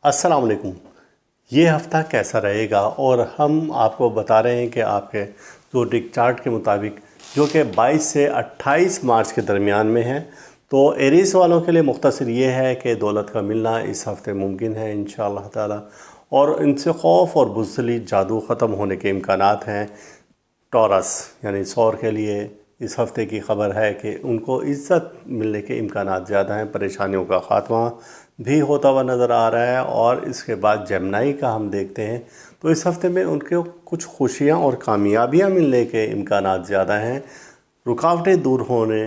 अस्सलाम वालेकुम। ये हफ़्ता कैसा रहेगा और हम आपको बता रहे हैं कि आपके ज़ोडिक चार्ट के मुताबिक जो कि 22 से 28 मार्च के दरमियान में है, तो एरीज़ वालों के लिए मुख्तसर ये है कि दौलत का मिलना इस हफ़्ते मुमकिन है इंशाअल्लाह ताला, और इनसे खौफ और बुज़दिली जादू ख़त्म होने के इम्कानात हैं। टॉरस यानी सौर के लिए इस हफ़्ते की ख़बर है कि उनको इज़्ज़त मिलने के इम्कानात ज़्यादा हैं, परेशानियों का ख़ात्मा भी होता हुआ नज़र आ रहा है। और इसके बाद जेमिनी का हम देखते हैं तो इस हफ़्ते में उनके कुछ खुशियाँ और कामयाबियाँ मिलने के इम्कानात ज़्यादा हैं, रुकावटें दूर होने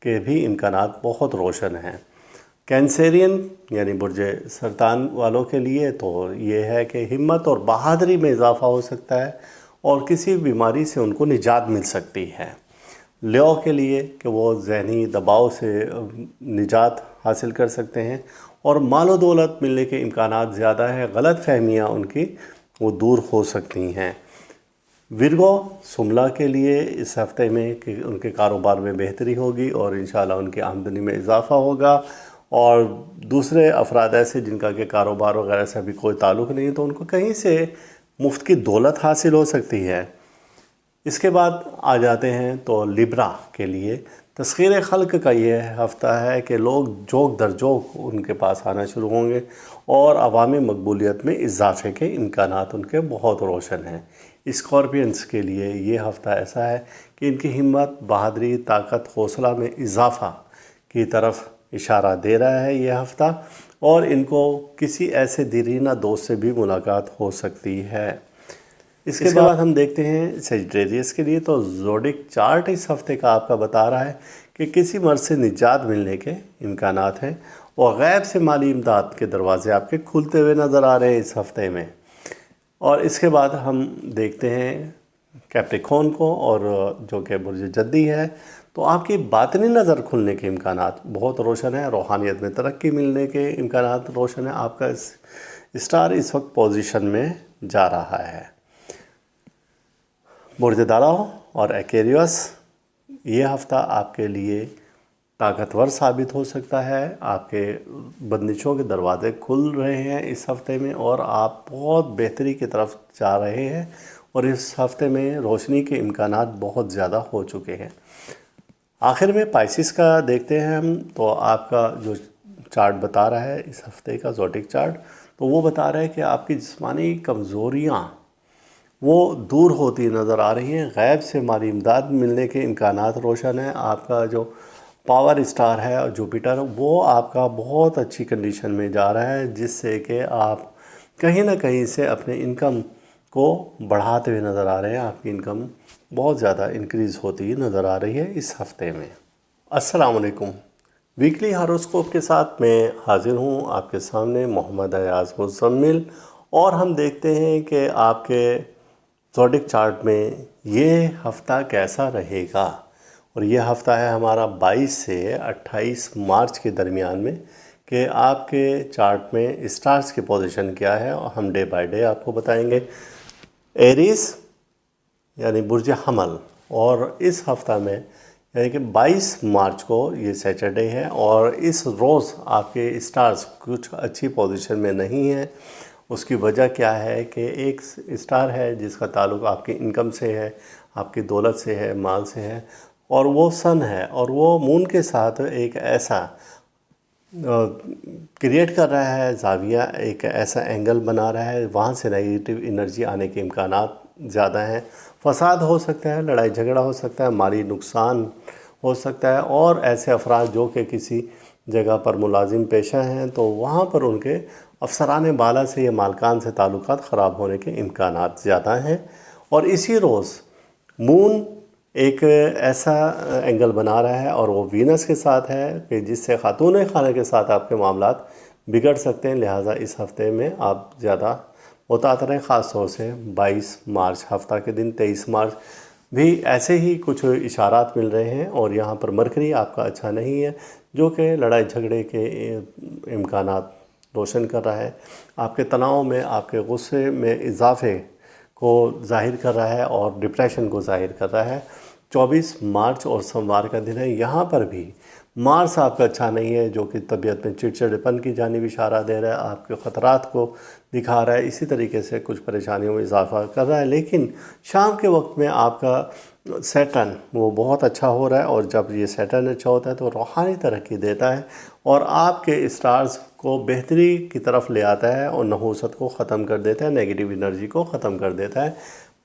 के भी इम्कानात बहुत रोशन हैं। कैंसेरियन यानी बुर्ज सरतान वालों के लिए तो ये है कि हिम्मत और बहादुरी में इजाफ़ा हो सकता है और किसी बीमारी से उनको निजात मिल सकती है। लियो के लिए कि वो ज़हनी दबाव से निजात हासिल कर सकते हैं और मालो दौलत मिलने के इम्कानात ज़्यादा है, गलत फहमियाँ उनकी वो दूर हो सकती हैं। विर्गो सुमला के लिए इस हफ़्ते में कि उनके कारोबार में बेहतरी होगी और इंशाल्लाह उनकी आमदनी में इजाफ़ा होगा। और दूसरे अफराद ऐसे जिनका कि कारोबार वगैरह से अभी कोई ताल्लुक़ नहीं है, तो उनको कहीं से मुफ्त की दौलत हासिल हो सकती है। इसके बाद आ जाते हैं तो लिब्रा के लिए तस्खीर खल्क का ये हफ़्ता है कि लोग जोक दर जोक उनके पास आना शुरू होंगे और अवामी मकबूलियत में इजाफ़े के इम्कानात उनके बहुत रोशन हैं। स्कॉर्पियंस के लिए ये हफ़्ता ऐसा है कि इनकी हिम्मत, बहादुरी, ताकत, हौसला में इजाफ़ा की तरफ इशारा दे रहा है ये हफ़्ता, और इनको किसी ऐसे दीरीना दोस्त से भी मुलाकात हो सकती है। इसके बाद हम देखते हैं सेजिटेरियस के लिए, तो ज़ोडिक चार्ट इस हफ़्ते का आपका बता रहा है कि किसी मर्ज़ से निजात मिलने के इम्कानात हैं और गैब से माली इमदाद के दरवाज़े आपके खुलते हुए नज़र आ रहे हैं इस हफ़्ते में। और इसके बाद हम देखते हैं कैप्रिकॉर्न को, और जो कि बुर्ज जद्दी है, तो आपकी बातनी नज़र खुलने के इम्कानात बहुत रोशन है, रूहानियत में तरक्की मिलने के इम्कानात रोशन है। आपका स्टार इस वक्त पोजीशन में जा रहा है। बुर्ज दाराओ और एक्वेरियस ये हफ़्ता आपके लिए ताकतवर साबित हो सकता है। आपके बंदिशों के दरवाज़े खुल रहे हैं इस हफ़्ते में और आप बहुत बेहतरी की तरफ जा रहे हैं, और इस हफ़्ते में रोशनी के इम्कानात बहुत ज़्यादा हो चुके हैं। आखिर में पाइसिस का देखते हैं हम, तो आपका जो चार्ट बता रहा है इस हफ़्ते का ज़ोडिक चार्ट, तो वो बता रहा है कि आपकी जिस्मानी कमज़ोरियाँ वो दूर होती नज़र आ रही हैं। गैब से माली इमदाद मिलने के इम्कानात रोशन हैं। आपका जो पावर स्टार है और जुपिटर, वो आपका बहुत अच्छी कंडीशन में जा रहा है, जिससे कि आप कहीं ना कहीं से अपने इनकम को बढ़ाते हुए नज़र आ रहे हैं। आपकी इनकम बहुत ज़्यादा इंक्रीज़ होती नज़र आ रही है इस हफ़्ते में। अस्सलाम वालेकुम। वीकली हॉरोस्कोप के साथ मैं हाज़िर हूँ आपके सामने, मोहम्मद अयाज़ मुज़म्मिल, और हम देखते हैं कि आपके ज़ोडिक चार्ट में ये हफ़्ता कैसा रहेगा। और ये हफ़्ता है हमारा 22 से 28 मार्च के दरमियान में, कि आपके चार्ट में स्टार्स की पोजीशन क्या है, और हम डे बाय डे आपको बताएंगे। एरीज़ यानी बुर्ज हमल, और इस हफ़्ता में यानी कि 22 मार्च को ये सैटरडे है, और इस रोज़ आपके स्टार्स कुछ अच्छी पोजीशन में नहीं है। उसकी वजह क्या है कि एक स्टार है जिसका ताल्लुक़ आपकी इनकम से है, आपकी दौलत से है, माल से है, और वो सन है, और वो मून के साथ एक ऐसा क्रिएट कर रहा है ज़ाविया, एक ऐसा एंगल बना रहा है, वहाँ से नेगेटिव एनर्जी आने के इम्कानात ज़्यादा हैं। फसाद हो सकता है, लड़ाई झगड़ा हो सकता है, माली नुकसान हो सकता है, और ऐसे अफराद जो कि किसी जगह पर मुलाजिम पेशा हैं, तो वहाँ पर उनके अफसरान बाला से या मालकान से ताल्लुकात ख़राब होने के इम्कानात ज़्यादा हैं। और इसी रोज़ मून एक ऐसा एंगल बना रहा है, और वो वीनस के साथ है, कि जिससे खातून खाने के साथ आपके मामलात बिगड़ सकते हैं। लिहाजा इस हफ़्ते में आप ज़्यादा मुतात रहें, ख़ास तौर से 22 मार्च हफ़्ता के दिन। 23 मार्च भी ऐसे ही कुछ इशारात मिल रहे हैं, और यहाँ पर मरकरी आपका अच्छा नहीं है, जो कि लड़ाई झगड़े के इम्कानात रोशन कर रहा है। आपके तनाव में, आपके गुस्से में इजाफ़े को ज़ाहिर कर रहा है, और डिप्रेशन को ज़ाहिर कर रहा है। 24 मार्च और सोमवार का दिन है, यहाँ पर भी मार्स आपका अच्छा नहीं है, जो कि तबीयत में चिड़चिड़ेपन की जानिब इशारा दे रहा है, आपके ख़तरात को दिखा रहा है, इसी तरीके से कुछ परेशानियों में इजाफा कर रहा है। लेकिन शाम के वक्त में आपका सैटर्न वो बहुत अच्छा हो रहा है, और जब ये सैटर्न अच्छा होता है तो रूहानी तरक्की देता है और आपके स्टार्स को बेहतरी की तरफ ले आता है और नहूसत को ख़त्म कर देता है, नेगेटिव एनर्जी को ख़त्म कर देता है।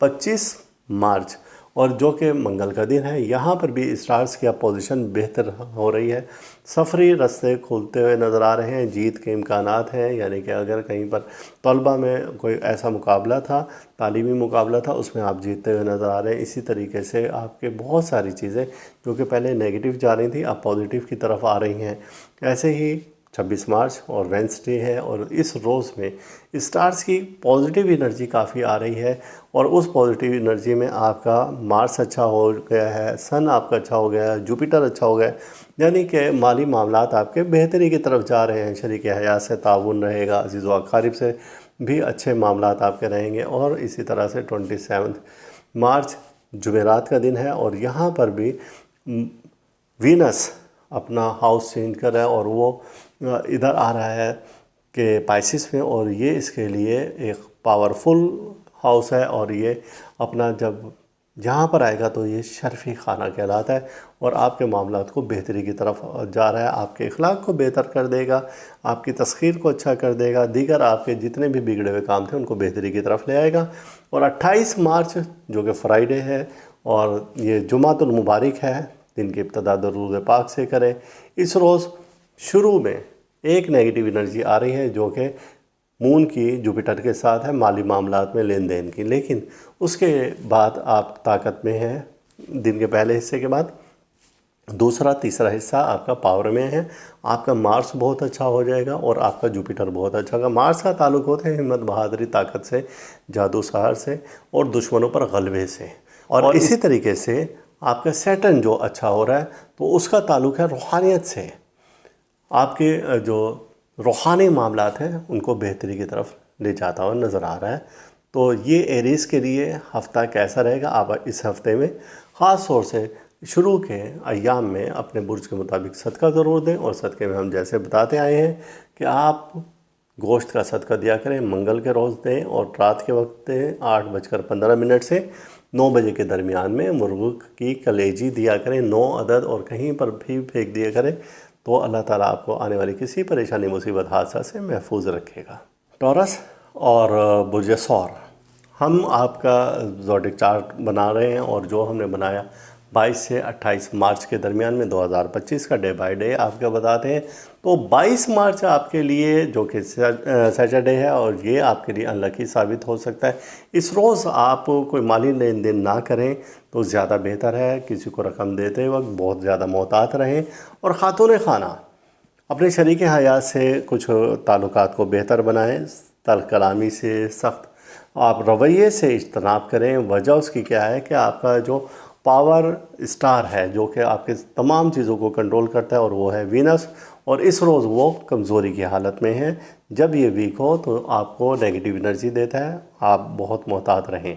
25 मार्च और जो कि मंगल का दिन है, यहाँ पर भी स्टार्स की पोजीशन बेहतर हो रही है। सफरी रास्ते खुलते हुए नज़र आ रहे हैं, जीत के इम्कानात हैं। यानी कि अगर कहीं पर तलबा में कोई ऐसा मुकाबला था, तालीमी मुकाबला था, उसमें आप जीतते हुए नज़र आ रहे हैं। इसी तरीके से आपके बहुत सारी चीज़ें जो कि पहले नेगेटिव जा रही थी, अब पॉजिटिव की तरफ आ रही हैं। ऐसे ही 26 मार्च और वेंसडे है, और इस रोज़ में स्टार्स की पॉजिटिव एनर्जी काफ़ी आ रही है, और उस पॉजिटिव एनर्जी में आपका मार्स अच्छा हो गया है, सन आपका अच्छा हो गया है, जुपिटर अच्छा हो गया है। यानी कि माली मामलात आपके बेहतरी की तरफ जा रहे हैं, शरीक हयात से ताउन रहेगा, अज़ीज़ व अक़ारिब से भी अच्छे मामलात आपके रहेंगे। और इसी तरह से 27 मार्च जुमेरात का दिन है, और यहाँ पर भी वीनस अपना हाउस चेंज कर रहा है, और वो इधर आ रहा है कि पाइसिस में, और ये इसके लिए एक पावरफुल हाउस है। और ये अपना जब जहाँ पर आएगा तो ये शर्फ़ी खाना कहलाता है, और आपके मामलात को बेहतरी की तरफ जा रहा है। आपके अखलाक को बेहतर कर देगा, आपकी तस्खीर को अच्छा कर देगा, दीगर आपके जितने भी बिगड़े हुए काम थे उनको बेहतरी की तरफ ले आएगा। और 28 मार्च जो कि फ्राइडे है, और ये जुमातुल मुबारक है, दिन की इब्तदा दरूद पाक से करें। इस रोज़ शुरू में एक नेगेटिव एनर्जी आ रही है जो कि मून की जुपिटर के साथ है, माली मामलात में लेन देन की। लेकिन उसके बाद आप ताकत में हैं। दिन के पहले हिस्से के बाद दूसरा तीसरा हिस्सा आपका पावर में है। आपका मार्स बहुत अच्छा हो जाएगा और आपका जुपिटर बहुत अच्छा होगा। मार्स का ताल्लुक होता है हिम्मत, बहादुरी, ताकत से, जादू सहार से और दुश्मनों पर गलबे से। और इसी तरीके से आपका सैटर्न जो अच्छा हो रहा है तो उसका ताल्लुक है रूहानियत से। आपके जो रूहानी मामलात हैं उनको बेहतरी की तरफ ले जाता हुआ नज़र आ रहा है। तो ये एरीज़ के लिए हफ़्ता कैसा रहेगा, आप इस हफ़्ते में ख़ास तौर से शुरू के अय्याम में अपने बुर्ज के मुताबिक सदका ज़रूर दें। और सदक़े में हम जैसे बताते आए हैं कि आप गोश्त का सदका दिया करें, मंगल के रोज़ दें और रात के वक्त दें 8:15 से 9 बजे के दरमियान में। मुर्ग़ की कलेजी दिया करें 9 अदद, और कहीं पर भी फेंक दिया करें तो अल्लाह ताला आपको आने वाली किसी परेशानी, मुसीबत, हादसा से महफूज रखेगा। टॉरस और बुर्ज सौर, हम आपका ज़ोडिक चार्ट बना रहे हैं, और जो हमने बनाया 22 से 28 मार्च के दरमियान में 2025 का डे बाय डे आपको बताते हैं। तो 22 मार्च आपके लिए जो कि सैटरडे है, और ये आपके लिए अनलकी साबित हो सकता है। इस रोज़ आप कोई माली लेन देन ना करें तो ज़्यादा बेहतर है। किसी को रकम देते वक्त बहुत ज़्यादा मोहतात रहें, और ख़ातून खाना अपने शरीक हयात से कुछ ताल्लुकात को बेहतर बनाएं। तल्ख़ कलामी से, सख्त आप रवैये से इज्तनाब करें। वजह उसकी क्या है कि आपका जो पावर स्टार है जो कि आपके तमाम चीज़ों को कंट्रोल करता है, और वो है वीनस, और इस रोज़ वो कमज़ोरी की हालत में है। जब ये वीक हो तो आपको नेगेटिव एनर्जी देता है, आप बहुत मोहतात रहें।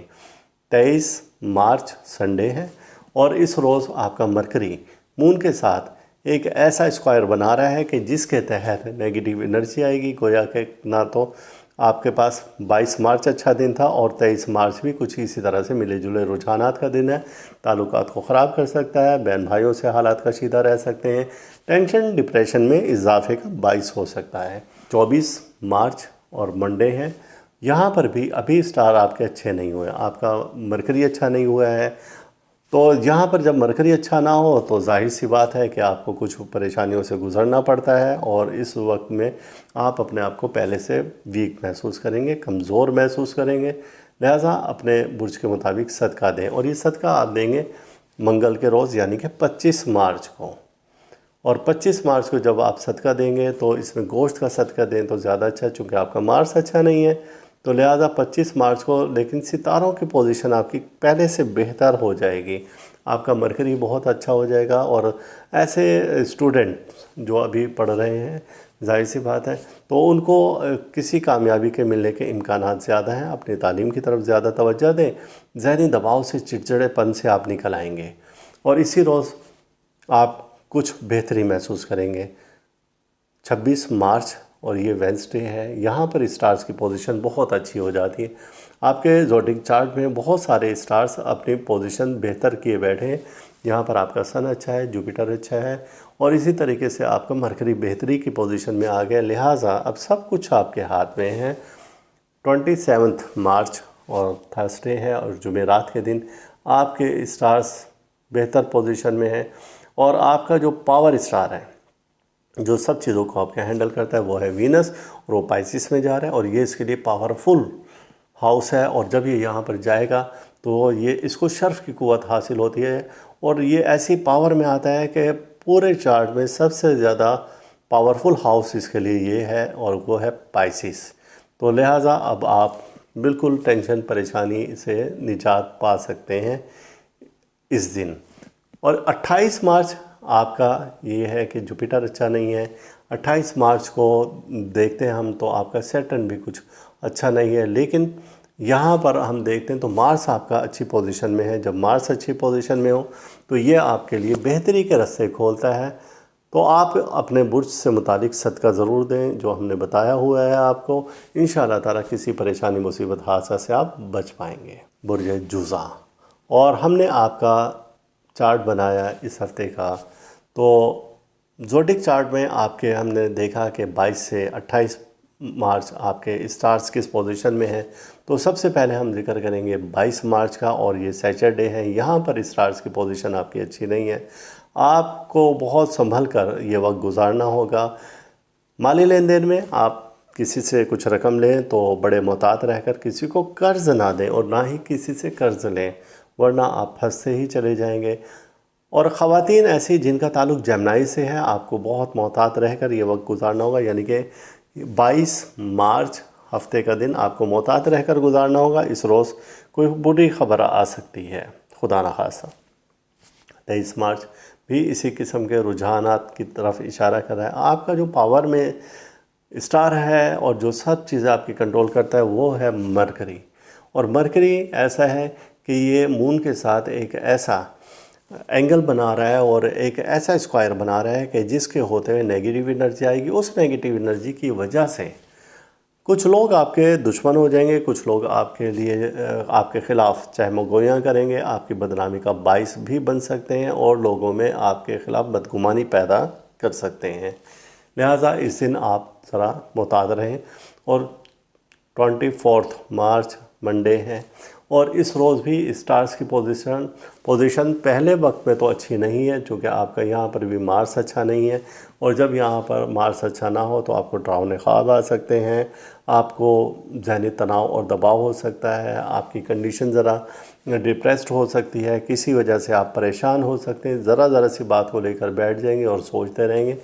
23 मार्च संडे है, और इस रोज़ आपका मरकरी मून के साथ एक ऐसा स्क्वायर बना रहा है कि जिसके तहत नेगेटिव एनर्जी आएगी। गोया के ना तो आपके पास 22 मार्च अच्छा दिन था, और 23 मार्च भी कुछ इसी तरह से मिले जुले रुझानात का दिन है। ताल्लुकात को ख़राब कर सकता है, बहन भाइयों से हालात कशीदा रह सकते हैं, टेंशन डिप्रेशन में इजाफे का बाइस हो सकता है। 24 मार्च और मंडे है, यहाँ पर भी अभी स्टार आपके अच्छे नहीं हुए, आपका मरकरी अच्छा नहीं हुआ है। तो यहाँ पर जब मरकरी अच्छा ना हो तो जाहिर सी बात है कि आपको कुछ परेशानियों से गुज़रना पड़ता है, और इस वक्त में आप अपने आप को पहले से वीक महसूस करेंगे, कमज़ोर महसूस करेंगे। लिहाजा अपने बुर्ज के मुताबिक सदका दें, और ये सदका आप देंगे मंगल के रोज़ यानी कि 25 मार्च को। और 25 मार्च को जब आप सदका देंगे तो इसमें गोश्त का सदका दें तो ज़्यादा अच्छा, चूँकि आपका मार्च अच्छा नहीं है। तो लिहाजा 25 मार्च को, लेकिन सितारों की पोजीशन आपकी पहले से बेहतर हो जाएगी, आपका मरकरी बहुत अच्छा हो जाएगा। और ऐसे स्टूडेंट जो अभी पढ़ रहे हैं, जाहिर सी बात है, तो उनको किसी कामयाबी के मिलने के इम्कानात ज़्यादा हैं। अपनी तालीम की तरफ ज़्यादा तवज्जो दें, ज़हनी दबाव से, चिड़चिड़ेपन से आप निकल आएंगे। और इसी रोज़ आप कुछ बेहतरी महसूस करेंगे। 26 मार्च और ये वेंसडे है, यहाँ पर स्टार्स की पोजीशन बहुत अच्छी हो जाती है। आपके ज़ोडिक चार्ट में बहुत सारे स्टार्स अपनी पोजीशन बेहतर किए बैठे हैं। यहाँ पर आपका सन अच्छा है, जुपिटर अच्छा है और इसी तरीके से आपका मरकरी बेहतरी की पोजीशन में आ गया। लिहाजा अब सब कुछ आपके हाथ में है। 27 मार्च और थर्सडे है और जुमेरात के दिन आपके स्टार्स बेहतर पोजीशन में है और आपका जो पावर स्टार है, जो सब चीज़ों को आपके हैंडल करता है, वो है वीनस और वो पाइसिस में जा रहा है और ये इसके लिए पावरफुल हाउस है। और जब ये यहाँ पर जाएगा तो ये इसको शर्फ की कुव्वत हासिल होती है और ये ऐसी पावर में आता है कि पूरे चार्ट में सबसे ज़्यादा पावरफुल हाउस इसके लिए ये है और वो है पाइसिस। तो लिहाजा अब आप बिल्कुल टेंशन परेशानी से निजात पा सकते हैं इस दिन। और 28 मार्च आपका ये है कि जुपिटर अच्छा नहीं है। 28 मार्च को देखते हैं हम तो आपका सैटर्न भी कुछ अच्छा नहीं है, लेकिन यहाँ पर हम देखते हैं तो मार्स आपका अच्छी पोजीशन में है। जब मार्स अच्छी पोजीशन में हो तो ये आपके लिए बेहतरी के रास्ते खोलता है। तो आप अपने बुर्ज से मुतालिक सदका ज़रूर दें जो हमने बताया हुआ है आपको। इंशाअल्लाह ताला किसी परेशानी मुसीबत हादसा से आप बच पाएंगे। बुर्ज जुज़ा और हमने आपका चार्ट बनाया इस हफ़्ते का। तो ज़ोडिक चार्ट में आपके हमने देखा कि 22 से 28 मार्च आपके स्टार्स किस पोजीशन में है। तो सबसे पहले हम जिक्र करेंगे 22 मार्च का और ये सैटरडे है। यहाँ पर स्टार्स की पोजीशन आपकी अच्छी नहीं है। आपको बहुत संभल कर ये वक्त गुजारना होगा। माली लेन देन में आप किसी से कुछ रकम लें तो बड़े मोहतात रहकर किसी को कर्ज़ ना दें और ना ही किसी से कर्ज़ लें, वरना आप फंसते ही चले जाएंगे। और ख़वातीन ऐसी जिनका ताल्लुक़ जमनाई से है, आपको बहुत मोहतात रहकर ये वक्त गुजारना होगा। यानी कि 22 मार्च हफ्ते का दिन आपको मोहतात रहकर गुजारना होगा। इस रोज़ कोई बुरी ख़बर आ सकती है, खुदा न खासा। 23 मार्च भी इसी किस्म के रुझानात की तरफ इशारा कर रहा है। आपका जो पावर में स्टार है और जो सब चीज़ें आपकी कंट्रोल करता है वो है मरकरी। और मरकरी ऐसा है कि ये मून के साथ एक ऐसा एंगल बना रहा है और एक ऐसा स्क्वायर बना रहा है कि जिसके होते हुए नेगेटिव एनर्जी आएगी। उस नेगेटिव एनर्जी की वजह से कुछ लोग आपके दुश्मन हो जाएंगे, कुछ लोग आपके लिए आपके ख़िलाफ़ चहमगोइयाँ करेंगे, आपकी बदनामी का बाइस भी बन सकते हैं और लोगों में आपके ख़िलाफ़ बदगुमानी पैदा कर सकते हैं। लिहाजा इस दिन आप ज़रा मुताद रहें। और 24 मार्च मंडे है और इस रोज़ भी स्टार्स की पोजीशन पहले वक्त में तो अच्छी नहीं है, चूँकि आपका यहाँ पर भी मार्स अच्छा नहीं है। और जब यहाँ पर मार्स अच्छा ना हो तो आपको डरावने ख्वाब आ सकते हैं, आपको ज़हनी तनाव और दबाव हो सकता है, आपकी कंडीशन ज़रा डिप्रेस्ड हो सकती है, किसी वजह से आप परेशान हो सकते हैं, ज़रा सी बात को लेकर बैठ जाएंगे और सोचते रहेंगे।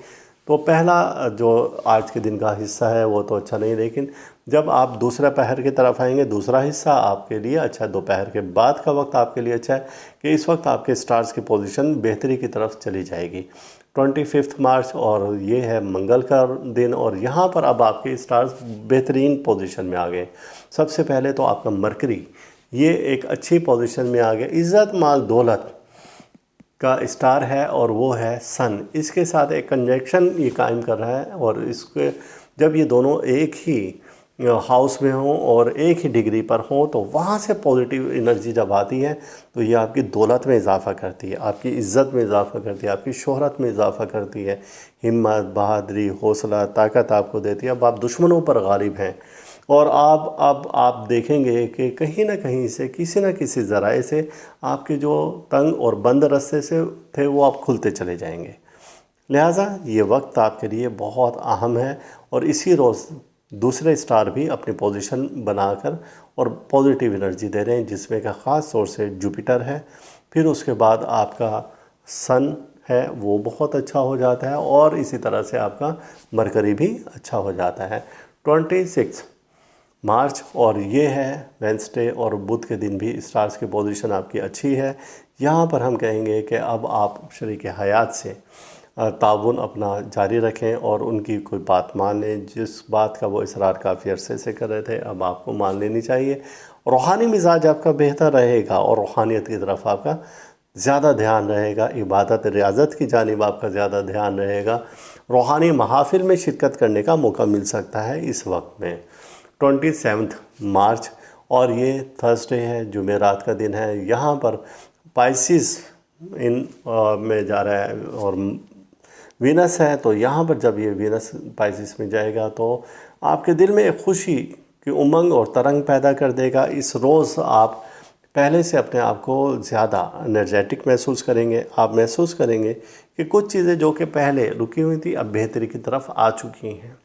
तो पहला जो आज के दिन का हिस्सा है वो तो अच्छा नहीं, लेकिन जब आप दूसरा पहर की तरफ आएंगे दूसरा हिस्सा आपके लिए अच्छा है। दोपहर के बाद का वक्त आपके लिए अच्छा है कि इस वक्त आपके स्टार्स की पोजीशन बेहतरी की तरफ चली जाएगी। 25 मार्च और ये है मंगल का दिन और यहाँ पर अब आपके स्टार्स बेहतरीन पोजीशन में आ गए। सबसे पहले तो आपका मरकरी ये एक अच्छी पोजीशन में आ गया। इज़्ज़त माल दौलत का स्टार है और वो है सन। इसके साथ एक कंजक्शन ये कायम कर रहा है और इसके जब ये दोनों एक ही हाउस में हों और एक ही डिग्री पर हों तो वहाँ से पॉजिटिव एनर्जी जब आती है तो ये आपकी दौलत में इजाफ़ा करती है, आपकी इज़्ज़त में इजाफ़ा करती है, आपकी शोहरत में इजाफ़ा करती है, हिम्मत, बहादुरी, हौसला, ताकत आपको देती है। अब आप दुश्मनों पर गालिब हैं और अब आप देखेंगे कि कहीं ना कहीं से किसी न किसी ज़राए से आपके जो तंग और बंद रास्ते से थे वो आप खुलते चले जाएंगे। लिहाजा ये वक्त आपके लिए बहुत अहम है और इसी रोज़ दूसरे स्टार भी अपनी पोजीशन बनाकर और पॉजिटिव एनर्जी दे रहे हैं, जिसमें का ख़ास तौर से जुपिटर है। फिर उसके बाद आपका सन है वो बहुत अच्छा हो जाता है और इसी तरह से आपका मरकरी भी अच्छा हो जाता है। 26 मार्च और ये है वेंसडे और बुध के दिन भी स्टार्स की पोजीशन आपकी अच्छी है। यहाँ पर हम कहेंगे कि अब आप शरीक हयात से ताउन अपना जारी रखें और उनकी कोई बात मान लें। जिस बात का वो इसरार काफ़ी अरसे से कर रहे थे अब आपको मान लेनी चाहिए। रूहानी मिजाज आपका बेहतर रहेगा और रूहानियत की तरफ आपका ज़्यादा ध्यान रहेगा, इबादत रियाज़त की जानिब आपका ज़्यादा ध्यान रहेगा, रूहानी महाफिल में शिरकत करने का मौका मिल सकता है इस वक्त में 27 मार्च। और ये थर्सडे है, जुमेरात का दिन है। यहाँ पर पाइसिस में जा रहा है और वीनस है, तो यहाँ पर जब ये वीनस पाइसिस में जाएगा तो आपके दिल में एक खुशी की उमंग और तरंग पैदा कर देगा। इस रोज़ आप पहले से अपने आप को ज़्यादा एनर्जेटिक महसूस करेंगे। आप महसूस करेंगे कि कुछ चीज़ें जो कि पहले रुकी हुई थी अब बेहतरी की तरफ आ चुकी हैं।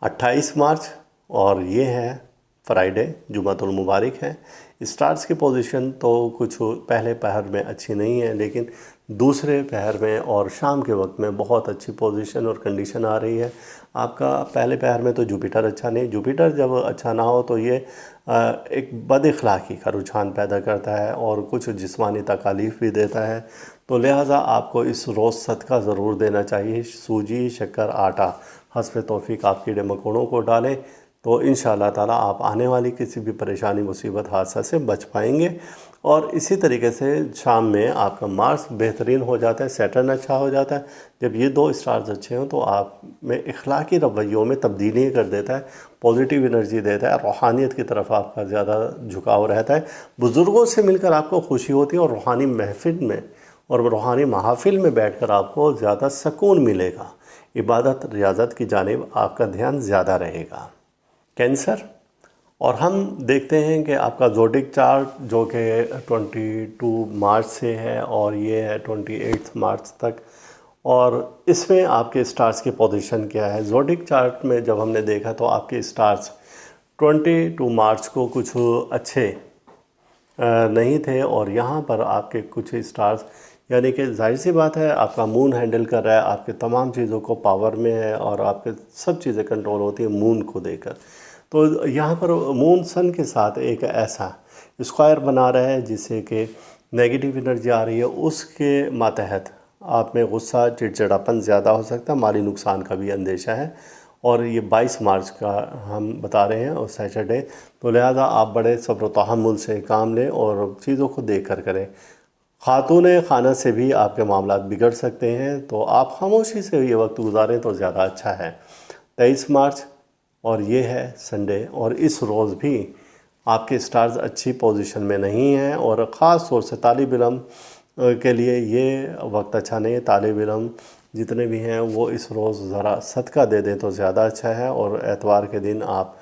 28 मार्च और ये है फ्राइडे, जुमातुल मुबारक है। स्टार्स की पोजीशन तो कुछ पहले पहर में अच्छी नहीं है, लेकिन दूसरे पहर में और शाम के वक्त में बहुत अच्छी पोजीशन और कंडीशन आ रही है। आपका पहले पहर में तो जुपिटर अच्छा नहीं, जुपिटर जब अच्छा ना हो तो ये एक बदअखलाक़ी का रुझान पैदा करता है और कुछ जिस्मानी तकालीफ भी देता है। तो लिहाजा आपको इस रोज़ सदका ज़रूर देना चाहिए। सूजी, शक्कर, आटा हस्ब तौफ़ीक आप कीड़े मकोड़ों को डालें तो इंशाअल्लाह ताला आप आने वाली किसी भी परेशानी, मुसीबत, हादसा से बच पाएंगे। और इसी तरीके से शाम में आपका मार्स बेहतरीन हो जाता है, सैटर्न अच्छा हो जाता है। जब ये दो स्टार्स अच्छे हों तो आप में इखलाकी रवैयों में तब्दीली कर देता है, पॉजिटिव एनर्जी देता है, रूहानियत की तरफ आपका ज़्यादा झुकाव रहता है। बुज़ुर्गों से मिलकर आपको खुशी होती है और रूहानी महफिल में और रूहानी महाफिल में बैठकर आपको ज़्यादा सुकून मिलेगा। इबादत रियाज़त की जानिब आपका ध्यान ज़्यादा रहेगा। कैंसर, और हम देखते हैं कि आपका ज़ोडिक चार्ट जो कि 22 मार्च से है और ये है 28 मार्च तक, और इसमें आपके स्टार्स की पोजीशन क्या है। ज़ोडिक चार्ट में जब हमने देखा तो आपके स्टार्स 22 मार्च को कुछ अच्छे नहीं थे, और यहाँ पर आपके कुछ स्टार्स, यानी कि जाहिर सी बात है आपका मून हैंडल कर रहा है, आपके तमाम चीज़ों को पावर में है और आपके सब चीज़ें कंट्रोल होती है मून को देकर। तो यहाँ पर मून सन के साथ एक ऐसा स्क्वायर बना रहा है जिससे कि नेगेटिव एनर्जी आ रही है, उसके मातहत आप में गुस्सा, चिड़चिड़ापन ज़्यादा हो सकता है, माली नुकसान का भी अंदेशा है। और ये 22 मार्च का हम बता रहे हैं और सैटरडे, तो लिहाजा आप बड़े सब्र तहम्मुल से काम लें और चीज़ों को देख कर करें। खातून खाना से भी आपके मामलात बिगड़ सकते हैं, तो आप खामोशी से ये वक्त गुजारें तो ज़्यादा अच्छा है। 23 मार्च और ये है संडे, और इस रोज़ भी आपके स्टार्स अच्छी पोजीशन में नहीं हैं और ख़ास तौर से तालिब इल्म के लिए ये वक्त अच्छा नहीं है। तालिब इल्म जितने भी हैं वो इस रोज़ ज़रा सदका दे दें तो ज़्यादा अच्छा है। और एतवार के दिन आप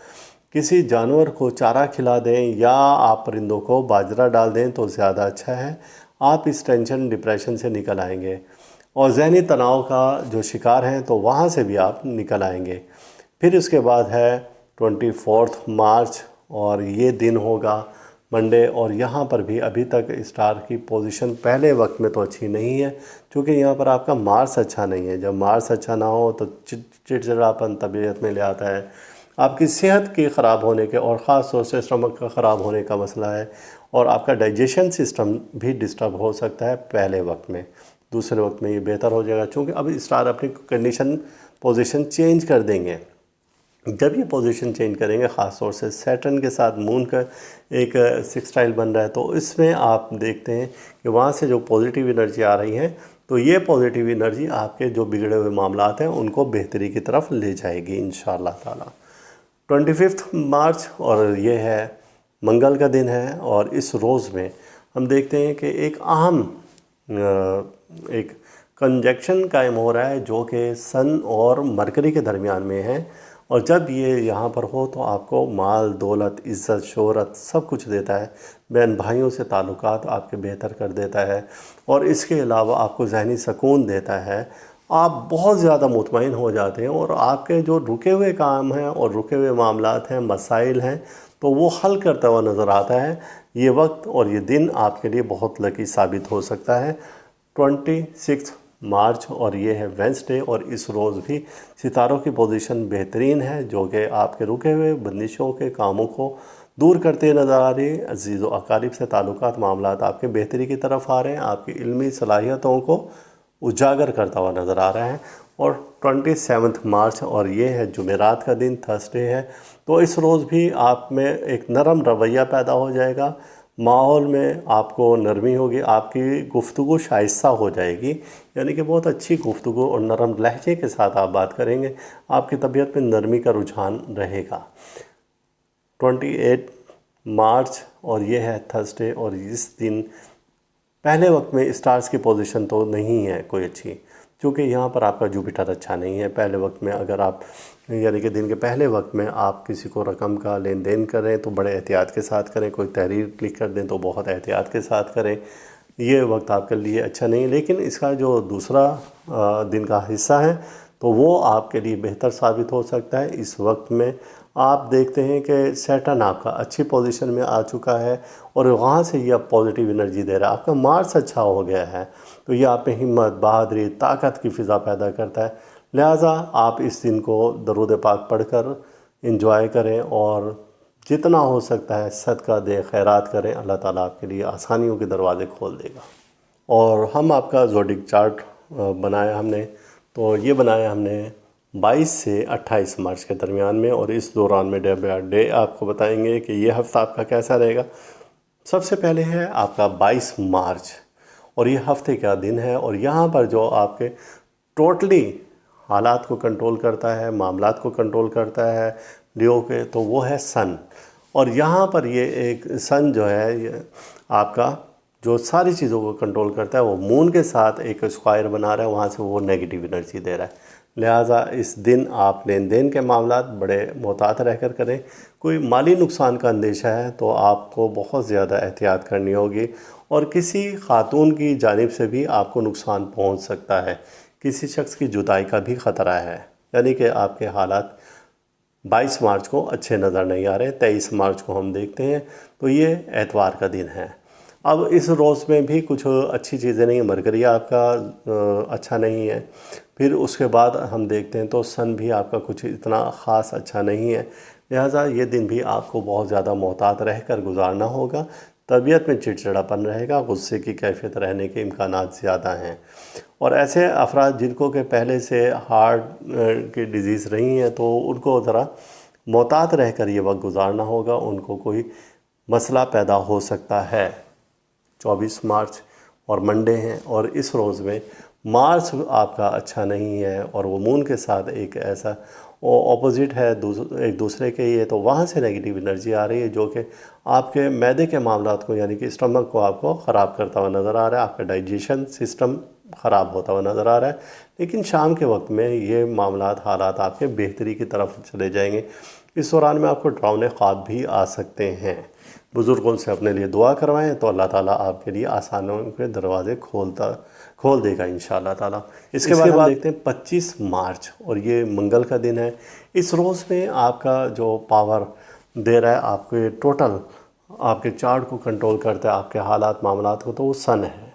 किसी जानवर को चारा खिला दें या आप परिंदों को बाजरा डाल दें तो ज़्यादा अच्छा है। आप इस टेंशन, डिप्रेशन से निकल आएंगे और ज़हनी तनाव का जो शिकार हैं तो वहाँ से भी आप निकल आएंगे। फिर उसके बाद है 24 मार्च और ये दिन होगा मंडे, और यहाँ पर भी अभी तक स्टार की पोजीशन पहले वक्त में तो अच्छी नहीं है, क्योंकि यहाँ पर आपका मार्स अच्छा नहीं है। जब मार्स अच्छा ना हो तो चिड़चिड़ापन तबीयत में ले आता है, आपकी सेहत के ख़राब होने के और ख़ास तौर से स्टमक का ख़राब होने का मसला है, और आपका डाइजेशन सिस्टम भी डिस्टर्ब हो सकता है पहले वक्त में। दूसरे वक्त में ये बेहतर हो जाएगा, क्योंकि अब स्टार अपनी कंडीशन पोजीशन चेंज कर देंगे। जब ये पोजीशन चेंज करेंगे, ख़ास तौर से सैटर्न के साथ मून का एक सेक्सटाइल बन रहा है, तो इसमें आप देखते हैं कि वहाँ से जो पॉजिटिव एनर्जी आ रही है, तो ये पॉजिटिव एनर्जी आपके जो बिगड़े हुए मामलात हैं उनको बेहतरी की तरफ ले जाएगी इंशाअल्लाह ताला। 25 मार्च और ये है मंगल का दिन है, और इस रोज़ में हम देखते हैं कि एक अहम एक कंजक्शन कायम हो रहा है जो कि सन और मरकरी के दरमियान में है, और जब ये यहाँ पर हो तो आपको माल, दौलत, इज़्ज़त, शोहरत सब कुछ देता है। बहन भाइयों से ताल्लुकात आपके बेहतर कर देता है, और इसके अलावा आपको ज़हनी सुकून देता है। आप बहुत ज़्यादा मुतमईन हो जाते हैं और आपके जो रुके हुए काम हैं और रुके हुए मामलात हैं, मसाइल हैं, तो वो हल करता हुआ नज़र आता है। ये वक्त और ये दिन आपके लिए बहुत लकी साबित हो सकता है। 26 मार्च और ये है वेंसडे, और इस रोज़ भी सितारों की पोजीशन बेहतरीन है जो कि आपके रुके हुए बंदिशों के कामों को दूर करते नज़र आ रही है। अजीज़ व अकारिब से ताल्लुकात, मामलात आपके बेहतरी की तरफ आ रहे हैं, आपकी इल्मी सलाहियतों को उजागर करता हुआ नज़र आ रहा है। और 27 मार्च और ये है जुमेरात का दिन, थर्सडे है, तो इस रोज़ भी आप में एक नरम रवैया पैदा हो जाएगा। माहौल में आपको नरमी होगी, आपकी गुफ्तगू शाइस्ता हो जाएगी, यानी कि बहुत अच्छी गुफ्तगू और नरम लहजे के साथ आप बात करेंगे, आपकी तबीयत में नरमी का रुझान रहेगा। 28 मार्च और ये है थर्सडे, और इस दिन पहले वक्त में स्टार्स की पोजीशन तो नहीं है कोई अच्छी, क्योंकि यहाँ पर आपका जुपिटर अच्छा नहीं है। पहले वक्त में अगर आप यानी कि दिन के पहले वक्त में आप किसी को रकम का लेन देन करें तो बड़े एहतियात के साथ करें, कोई तहरीर क्लिक कर दें तो बहुत एहतियात के साथ करें, ये वक्त आपके लिए अच्छा नहीं है। लेकिन इसका जो दूसरा दिन का हिस्सा है तो वो आपके लिए बेहतर साबित हो सकता है। इस वक्त में आप देखते हैं कि सैटर्न आपका अच्छी पोजीशन में आ चुका है और वहाँ से ये अब पॉजिटिव एनर्जी दे रहा है। आपका मार्स अच्छा हो गया है तो ये आप में हिम्मत, बहादुरी, ताकत की फ़िज़ा पैदा करता है। लिहाजा आप इस दिन को दरूद पाक पढ़कर इंजॉय करें और जितना हो सकता है सदका दें, खैरात करें। अल्लाह ताला आपके लिए आसानियों के दरवाज़े खोल देगा। और हम आपका ज़ोडिक चार्ट बनाया हमने, तो ये बनाया हमने 22 से 28 मार्च के दरमियान में, और इस दौरान में डे बाय डे आपको बताएंगे कि ये हफ़्ता आपका कैसा रहेगा। सबसे पहले है आपका 22 मार्च, और ये हफ्ते का दिन है, और यहाँ पर जो आपके टोटली हालात को कंट्रोल करता है, मामलात को कंट्रोल करता है लियो के, तो वो है सन। और यहाँ पर ये एक सन जो है ये आपका जो सारी चीज़ों को कंट्रोल करता है वो मून के साथ एक स्क्वायर बना रहा है, वहाँ से वो नेगेटिव एनर्जी दे रहा है। लिहाजा इस दिन आप लेन देन के मामलात बड़े मोहतात रहकर करें। कोई माली नुकसान का अंदेशा है तो आपको बहुत ज़्यादा एहतियात करनी होगी, और किसी खातून की जानिब से भी आपको नुकसान पहुंच सकता है। किसी शख्स की जुदाई का भी ख़तरा है, यानी कि आपके हालात 22 मार्च को अच्छे नज़र नहीं आ रहे। 23 मार्च को हम देखते हैं तो ये एतवार का दिन है। अब इस रोज़ में भी कुछ अच्छी चीज़ें नहीं है, मरकरी आपका अच्छा नहीं है। फिर उसके बाद हम देखते हैं तो सन भी आपका कुछ इतना ख़ास अच्छा नहीं है। लिहाजा ये दिन भी आपको बहुत ज़्यादा मोहतात रह कर गुजारना होगा। तबीयत में चिड़चिड़ापन रहेगा, गुस्से की कैफियत रहने के इम्कानात ज़्यादा हैं। और ऐसे अफराद जिनको के पहले से हार्ट की डिज़ीज़ रही हैं तो उनको ज़रा मोहतात रह कर ये वक्त गुजारना होगा, उनको कोई मसला पैदा हो सकता है। 24 मार्च और मंडे हैं, और इस रोज़ में मार्च आपका अच्छा नहीं है और वो मून के साथ एक ऐसा ऑपोजिट है एक दूसरे के ये, तो वहाँ से नेगेटिव एनर्जी आ रही है जो कि आपके मैदे के मामलात को यानी कि स्टमक को आपको ख़राब करता हुआ नज़र आ रहा है। आपका डाइजेशन सिस्टम ख़राब होता हुआ नज़र आ रहा है। लेकिन शाम के वक्त में ये मामलात हालात आपके बेहतरी की तरफ चले जाएंगे। इस दौरान में आपको डरावने ख्वाब भी आ सकते हैं। बुज़ुर्गों से अपने लिए दुआ करवाएं तो अल्लाह ताला आपके लिए आसानों के दरवाज़े खोल देगा इंशाअल्लाह ताला। इसके बाद हम देखते हैं 25 मार्च, और ये मंगल का दिन है। इस रोज़ में आपका जो पावर दे रहा है आपके टोटल आपके चार्ट को कंट्रोल करता है, आपके हालात मामलात को, तो वो सन है।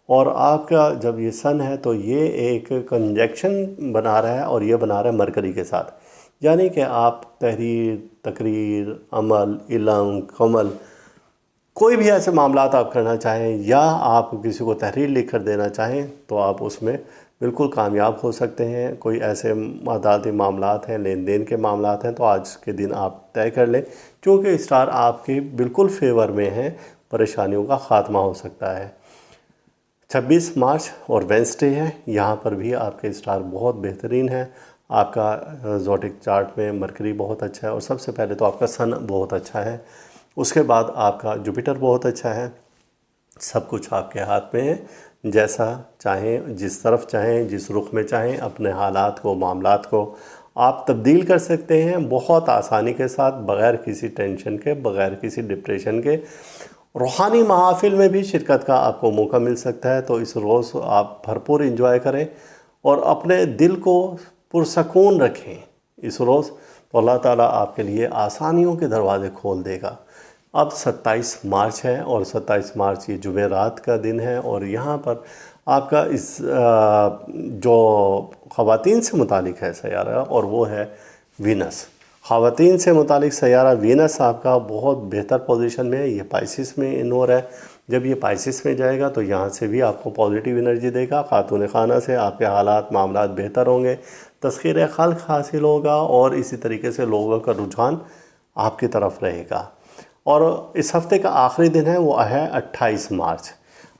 और आपका जब ये सन है तो ये एक कंजक्शन बना रहा है, और ये बना रहा है मरकरी के साथ, यानी कि आप तहरीर, तकरीर, अमल, इल्म, कमल, कोई भी ऐसे मामलात आप करना चाहें या आप किसी को तहरीर लिख कर देना चाहें तो आप उसमें बिल्कुल कामयाब हो सकते हैं। कोई ऐसे अदालती मामलात हैं, लेन देन के मामलात हैं, तो आज के दिन आप तय कर लें, क्योंकि स्टार आपके बिल्कुल फेवर में है, परेशानियों का ख़ात्मा हो सकता है। 26 मार्च और वेंसडे है, यहाँ पर भी आपके स्टार बहुत बेहतरीन है। आपका ज़ोडिक चार्ट में मरकरी बहुत अच्छा है, और सबसे पहले तो आपका सन बहुत अच्छा है, उसके बाद आपका जुपिटर बहुत अच्छा है। सब कुछ आपके हाथ में है, जैसा चाहें, जिस तरफ चाहें, जिस रुख में चाहें, अपने हालात को, मामलात को आप तब्दील कर सकते हैं बहुत आसानी के साथ, बग़ैर किसी टेंशन के, बग़ैर किसी डिप्रेशन के। रूहानी महाफिल में भी शिरकत का आपको मौका मिल सकता है, तो इस रोज़ आप भरपूर इंजॉय करें और अपने दिल को पुरसकून रखें इस रोज़, तो अल्लाह ताला आपके लिए आसानियों के दरवाज़े खोल देगा। अब 27 मार्च है, और 27 मार्च ये जुमेरात का दिन है, और यहाँ पर आपका इस जो ख़वातीन से मुतालिक है सयारा, और वो है वीनस। ख़वातीन से मुतालिक सयारा वीनस आपका बहुत बेहतर पोजीशन में है, ये पाइसिस में इन हो रहा है। जब ये पाइसिस में जाएगा तो यहाँ से भी आपको पॉजिटिव एनर्जी देगा। खातून खाना से आपके हालात मामलात बेहतर होंगे, तस्खीर खल्क़ हासिल होगा, और इसी तरीके से लोगों का रुझान आपकी तरफ रहेगा। और इस हफ्ते का आखिरी दिन है वो है 28 मार्च।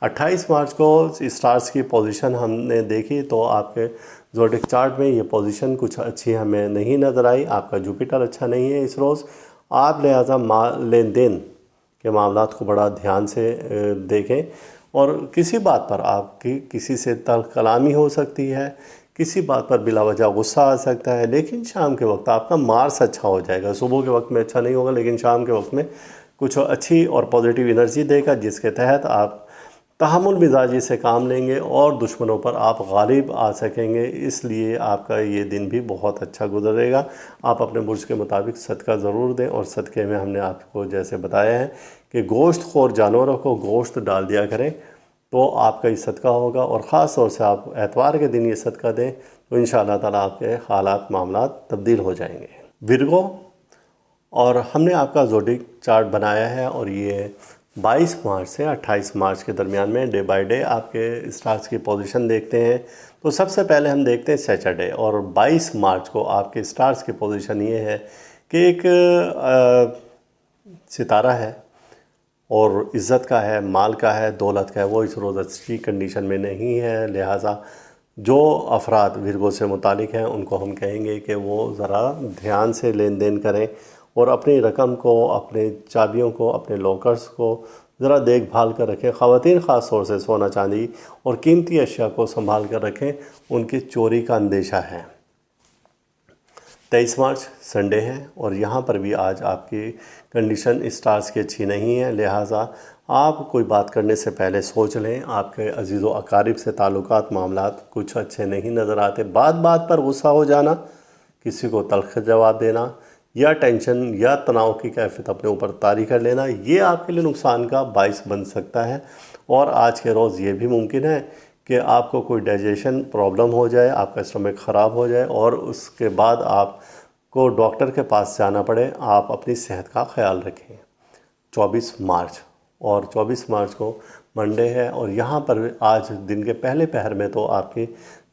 28 मार्च को स्टार्स की पोजीशन हमने देखी तो आपके ज़ोडिक चार्ट में ये पोजीशन कुछ अच्छी हमें नहीं नज़र आई। आपका जुपिटर अच्छा नहीं है इस रोज़। आप लिहाजा लेन देन के मामलात को बड़ा ध्यान से देखें और किसी बात पर आपकी किसी से तल्ख कलामी हो सकती है, किसी बात पर बिला वजह गुस्सा आ सकता है, लेकिन शाम के वक्त आपका मार्स अच्छा हो जाएगा। सुबह के वक्त में अच्छा नहीं होगा लेकिन शाम के वक्त में कुछ अच्छी और पॉजिटिव एनर्जी देगा, जिसके तहत आप तहम्मुल मिजाजी से काम लेंगे और दुश्मनों पर आप गालिब आ सकेंगे। इसलिए आपका ये दिन भी बहुत अच्छा गुजरेगा। आप अपने बुर्ज के मुताबिक सदका ज़रूर दें और सदक़े में हमने आपको जैसे बताया है कि गोश्त खोर जानवरों को गोश्त डाल दिया करें तो आपका ये सदका होगा। और ख़ास तौर से आप एतवार के दिन ये सदका दें तो इंशाअल्लाह ताला आपके हालात मामलात तब्दील हो जाएंगे। विर्गो, और हमने आपका ज़ोडिक चार्ट बनाया है और ये 22 मार्च से 28 मार्च के दरमियान में डे बाय डे आपके स्टार्स की पोजीशन देखते हैं। तो सबसे पहले हम देखते हैं सैटरडे, और 22 मार्च को आपके स्टार्स की पोजीशन ये है कि एक सितारा है और इज़्ज़त का है, माल का है, दौलत का है, वो इस रोज़ अच्छी कंडीशन में नहीं है। लिहाजा जो अफराद विर्गो से मुतालिक हैं उनको हम कहेंगे कि वो ज़रा ध्यान से लेन देन करें और अपनी रकम को, अपने चाबियों को, अपने लॉकर्स को ज़रा देखभाल कर रखें। ख़वातीन ख़ास तौर से सोना चांदी और कीमती अशिया को संभाल कर रखें, उनकी चोरी का अंदेशा है। 23 मार्च संडे है और यहाँ पर भी आज आपकी कंडीशन स्टार्स की अच्छी नहीं है। लिहाजा आप कोई बात करने से पहले सोच लें। आपके अजीज़ व अकारिब से ताल्लुकात मामलात कुछ अच्छे नहीं नज़र आते। बात बात पर गुस्सा हो जाना, किसी को तल्ख़ जवाब देना या टेंशन या तनाव की कैफियत अपने ऊपर तारी कर लेना, ये आपके लिए नुकसान का बाइस बन सकता है। और आज के रोज़ ये भी मुमकिन है कि आपको कोई डाइजेशन प्रॉब्लम हो जाए, आपका स्टमक ख़राब हो जाए और उसके बाद आपको डॉक्टर के पास जाना पड़े। आप अपनी सेहत का ख्याल रखें। 24 मार्च, और 24 मार्च को मंडे है और यहाँ पर आज दिन के पहले पहर में तो आपकी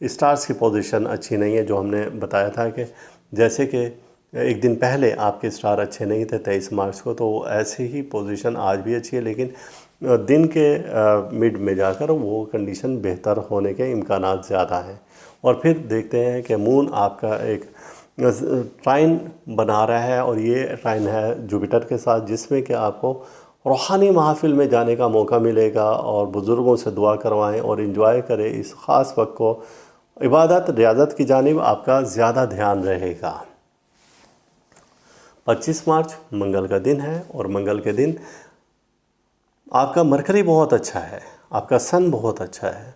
स्टार्स की पोजीशन अच्छी नहीं है। जो हमने बताया था कि जैसे कि एक दिन पहले आपके स्टार अच्छे नहीं थे 23 मार्च को, तो ऐसे ही पोजीशन आज भी अच्छी है, लेकिन दिन के मिड में जाकर वो कंडीशन बेहतर होने के इम्कानात ज़्यादा हैं। और फिर देखते हैं कि मून आपका एक ट्राइन बना रहा है और ये ट्राइन है जुपिटर के साथ, जिसमें कि आपको रूहानी महफिल में जाने का मौका मिलेगा और बुज़ुर्गों से दुआ करवाएं और इन्जॉय करें इस ख़ास वक्त को। इबादत रियाजत की जानिब आपका ज़्यादा ध्यान रहेगा। 25 मार्च मंगल का दिन है और मंगल के दिन आपका मरकरी बहुत अच्छा है, आपका सन बहुत अच्छा है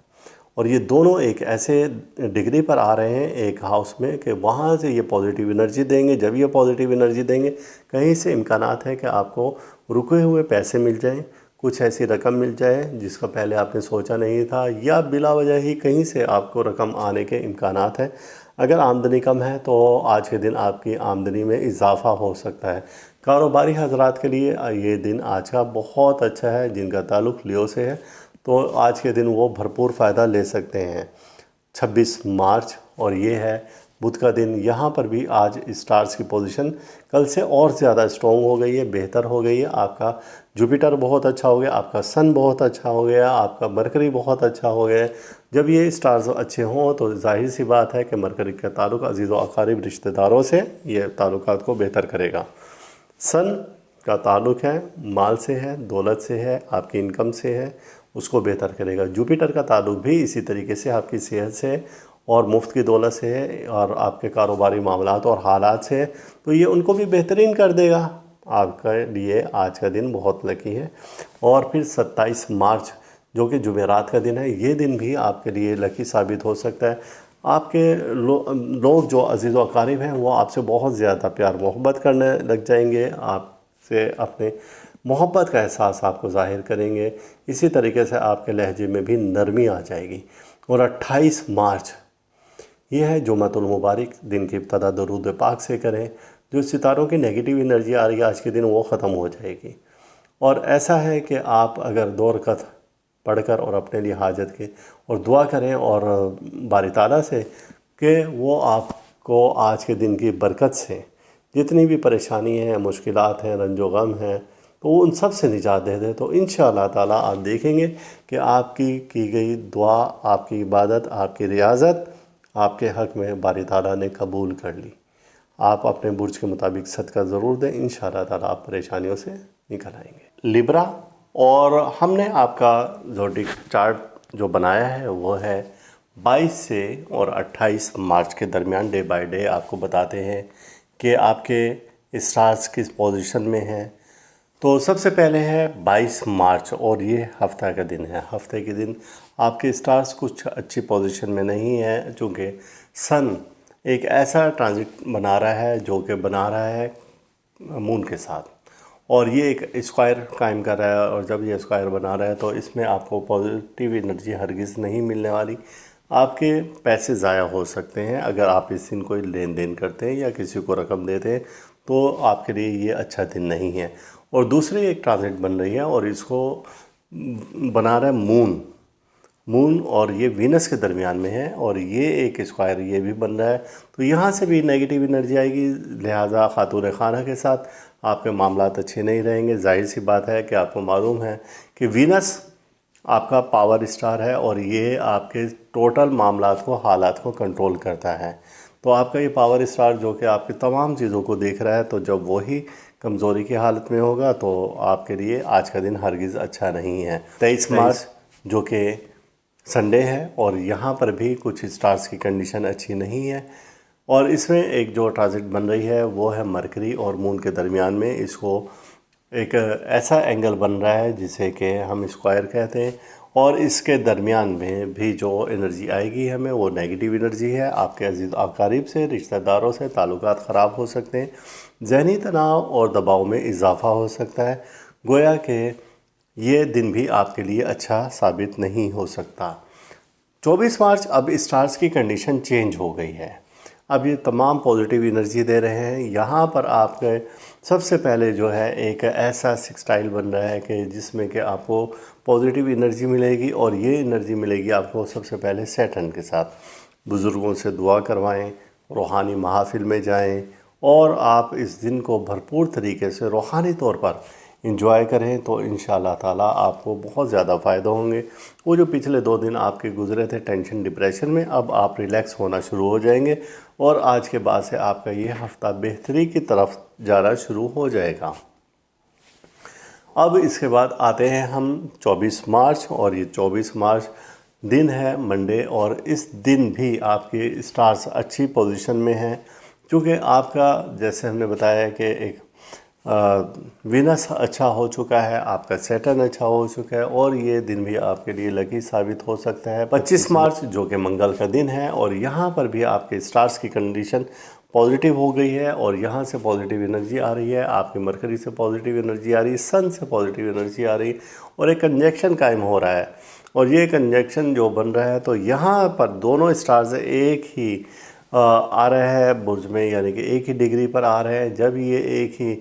और ये दोनों एक ऐसे डिग्री पर आ रहे हैं एक हाउस में कि वहाँ से ये पॉजिटिव एनर्जी देंगे। जब ये पॉजिटिव एनर्जी देंगे, कहीं से इम्कानात है कि आपको रुके हुए पैसे मिल जाएं, कुछ ऐसी रकम मिल जाए जिसका पहले आपने सोचा नहीं था, या बिला वजह ही कहीं से आपको रकम आने के इम्कानात हैं। अगर आमदनी कम है तो आज के दिन आपकी आमदनी में इजाफ़ा हो सकता है। कारोबारी हजरात के लिए ये दिन आज का बहुत अच्छा है। जिनका ताल्लुक़ लियो से है तो आज के दिन वो भरपूर फ़ायदा ले सकते हैं। 26 मार्च और ये है बुध का दिन। यहाँ पर भी आज स्टार्स की पोजीशन कल से और ज़्यादा स्ट्रॉन्ग हो गई है, बेहतर हो गई है। आपका जुपिटर बहुत अच्छा हो गया, आपका सन बहुत अच्छा हो गया, आपका मरकरी बहुत अच्छा हो गया। जब ये स्टार्स अच्छे हों तो जाहिर सी बात है कि मरकरी का ताल्लुक़ अजीज़ व अकारिब रिश्तेदारों से ये ताल्लुकात को बेहतर करेगा। सन का ताल्लुक़ है माल से है, दौलत से है, आपकी इनकम से है, उसको बेहतर करेगा। जुपिटर का ताल्लुक़ भी इसी तरीके से आपकी सेहत से और मुफ्त की दौलत से है और आपके कारोबारी मामलात और हालात से है, तो ये उनको भी बेहतरीन कर देगा। आपके लिए आज का दिन बहुत लकी है। और फिर 27 मार्च जो कि जुमेरात का दिन है, ये दिन भी आपके लिए लकी साबित हो सकता है। आपके लोग जो अजीज़ व अकारिब हैं वो आपसे बहुत ज़्यादा प्यार मोहब्बत करने लग जाएंगे, आपसे अपने मोहब्बत का एहसास आपको ज़ाहिर करेंगे। इसी तरीके से आपके लहजे में भी नरमी आ जाएगी। और 28 मार्च ये है जुम्मतुल मुबारक। दिन की इब्तदा दरूद पाक से करें। जो सितारों की नेगेटिव एनर्जी आ रही है आज के दिन वो ख़त्म हो जाएगी। और ऐसा है कि आप अगर 2 रकअत पढ़कर और अपने लिए हाजत के और दुआ करें और बारी ताला से कि वो आपको आज के दिन की बरकत से जितनी भी परेशानी है, मुश्किलात हैं, रंजो गम हैं, तो उन सब से निजात दे दे। तो इंशाअल्लाह ताला आप देखेंगे कि आपकी की गई दुआ, आपकी इबादत, आपकी रियाज़त आपके हक़ में बारी ताला ने कबूल कर ली। आप अपने बुर्ज के मुताबिक सदका ज़रूर दें, इंशाअल्लाह ताला आप परेशानियों से निकल आएंगे। लिब्रा, और हमने आपका ज़ोडिक चार्ट जो बनाया है वो है 22 से और 28 मार्च के दरमियान डे बाय डे आपको बताते हैं कि आपके स्टार्स किस पोजीशन में हैं। तो सबसे पहले है 22 मार्च और ये हफ्ता का दिन है। हफ्ते के दिन आपके स्टार्स कुछ अच्छी पोजीशन में नहीं है, चूँकि सन एक ऐसा ट्रांजिट बना रहा है जो कि बना रहा है मून के साथ, और ये एक स्क्वायर कायम कर रहा है। और जब ये स्क्वायर बना रहा है तो इसमें आपको पॉजिटिव एनर्जी हरगिज़ नहीं मिलने वाली। आपके पैसे ज़ाया हो सकते हैं अगर आप इस दिन कोई लेन देन करते हैं या किसी को रकम देते हैं, तो आपके लिए ये अच्छा दिन नहीं है। और दूसरी एक ट्रांजिट बन रही है और इसको बना रहा है मून और ये वीनस के दरमियान में है, और ये एक स्क्वायर ये भी बन रहा है। तो यहाँ से भी नेगेटिव एनर्जी आएगी, लिहाजा खातून खाना के साथ आपके मामलात अच्छे नहीं रहेंगे। जाहिर सी बात है कि आपको मालूम है कि वीनस आपका पावर स्टार है और ये आपके टोटल मामलात को, हालात को कंट्रोल करता है। तो आपका ये पावर स्टार जो कि आपकी तमाम चीज़ों को देख रहा है, तो जब वही कमज़ोरी की हालत में होगा तो आपके लिए आज का दिन हरगिज़ अच्छा नहीं है। 23 मार्च जो कि संडे है और यहाँ पर भी कुछ स्टार्स की कंडीशन अच्छी नहीं है, और इसमें एक जो ट्रांजिट बन रही है वो है मरकरी और मून के दरमियान में। इसको एक ऐसा एंगल बन रहा है जिसे कि हम स्क्वायर कहते हैं, और इसके दरमियान में भी जो एनर्जी आएगी हमें वो नेगेटिव एनर्जी है। आपके अजीज़ अकारीब से, रिश्तेदारों से ताल्लुकात ख़राब हो सकते हैं, ज़हनी तनाव और दबाव में इजाफ़ा हो सकता है। गोया कि ये दिन भी आपके लिए अच्छा साबित नहीं हो सकता। 24 मार्च अब स्टार्स की कंडीशन चेंज हो गई है। अब ये तमाम पॉजिटिव एनर्जी दे रहे हैं। यहाँ पर आपके सबसे पहले जो है एक ऐसा सेक्सटाइल बन रहा है कि जिसमें कि आपको पॉजिटिव एनर्जी मिलेगी, और ये एनर्जी मिलेगी आपको सबसे पहले सैटर्न के साथ। बुज़ुर्गों से दुआ करवाएं, रूहानी महफ़िल में जाएं, और आप इस दिन को भरपूर तरीके से रूहानी तौर पर इंजॉय करें, तो इंशाअल्लाह ताला आपको बहुत ज़्यादा फ़ायदा होंगे। वो जो पिछले 2 दिन आपके गुजरे थे टेंशन डिप्रेशन में, अब आप रिलैक्स होना शुरू हो जाएंगे, और आज के बाद से आपका ये हफ़्ता बेहतरी की तरफ जाना शुरू हो जाएगा। अब इसके बाद आते हैं हम 24 मार्च, और ये 24 मार्च दिन है मंडे, और इस दिन भी आपके स्टार्स अच्छी पोजीशन में हैं, क्योंकि आपका जैसे हमने बताया कि एक वीनस अच्छा हो चुका है, आपका सैटर्न अच्छा हो चुका है, और ये दिन भी आपके लिए लकी साबित हो सकता है। 25 मार्च जो कि मंगल का दिन है, और यहाँ पर भी आपके स्टार्स की कंडीशन पॉजिटिव हो गई है, और यहाँ से पॉजिटिव एनर्जी आ रही है, आपकी मरकरी से पॉजिटिव एनर्जी आ रही है, सन से पॉजिटिव एनर्जी आ रही है, और एक कंजक्शन कायम हो रहा है। और ये कंजक्शन जो बन रहा है, तो यहाँ पर दोनों स्टार्स एक ही आ रहे हैं बुर्ज में, यानी कि एक ही डिग्री पर आ रहे हैं। जब ये एक ही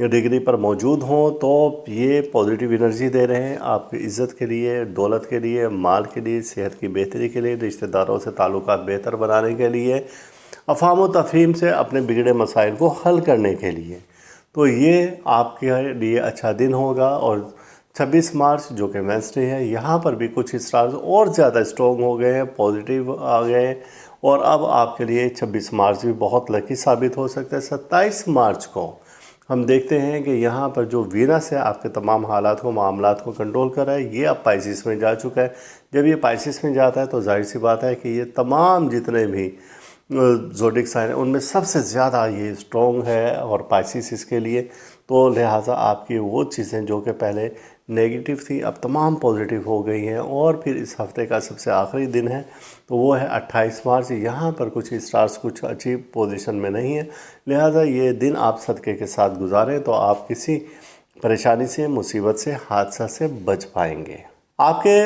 डिग्री पर मौजूद हों तो ये पॉजिटिव एनर्जी दे रहे हैं आपकी इज़्ज़त के लिए, दौलत के लिए, माल के लिए, सेहत की बेहतरी के लिए, रिश्तेदारों से ताल्लुकात बेहतर बनाने के लिए, अफ़ाम व तफ़हीम से अपने बिगड़े मसाइल को हल करने के लिए। तो ये आपके लिए अच्छा दिन होगा। और 26 मार्च जो कि वेडनेसडे है, यहाँ पर भी कुछ स्टार्स और ज़्यादा स्ट्रॉन्ग हो गए हैं, पॉजिटिव आ गए हैं, और अब आपके लिए 26 मार्च भी बहुत लकी साबित हो सकता है। 27 मार्च को हम देखते हैं कि यहाँ पर जो वीनस है आपके तमाम हालात को, मामलात को कंट्रोल कर रहा है, ये अब पाइसिस में जा चुका है। जब ये पाइसिस में जाता है तो जाहिर सी बात है कि ये तमाम जितने भी ज़ोडिक साइन है उनमें सबसे ज़्यादा ये स्ट्रॉन्ग है, और पाइसिस इसके लिए। तो लिहाजा आपकी वो चीज़ें जो कि पहले नेगेटिव थी अब तमाम पॉजिटिव हो गई हैं। और फिर इस हफ़्ते का सबसे आखिरी दिन है तो वो है 28 मार्च। यहाँ पर कुछ स्टार्स कुछ अच्छी पोजीशन में नहीं है, लिहाजा ये दिन आप सदक़े के साथ गुजारें तो आप किसी परेशानी से, मुसीबत से, हादसा से बच पाएंगे। आपके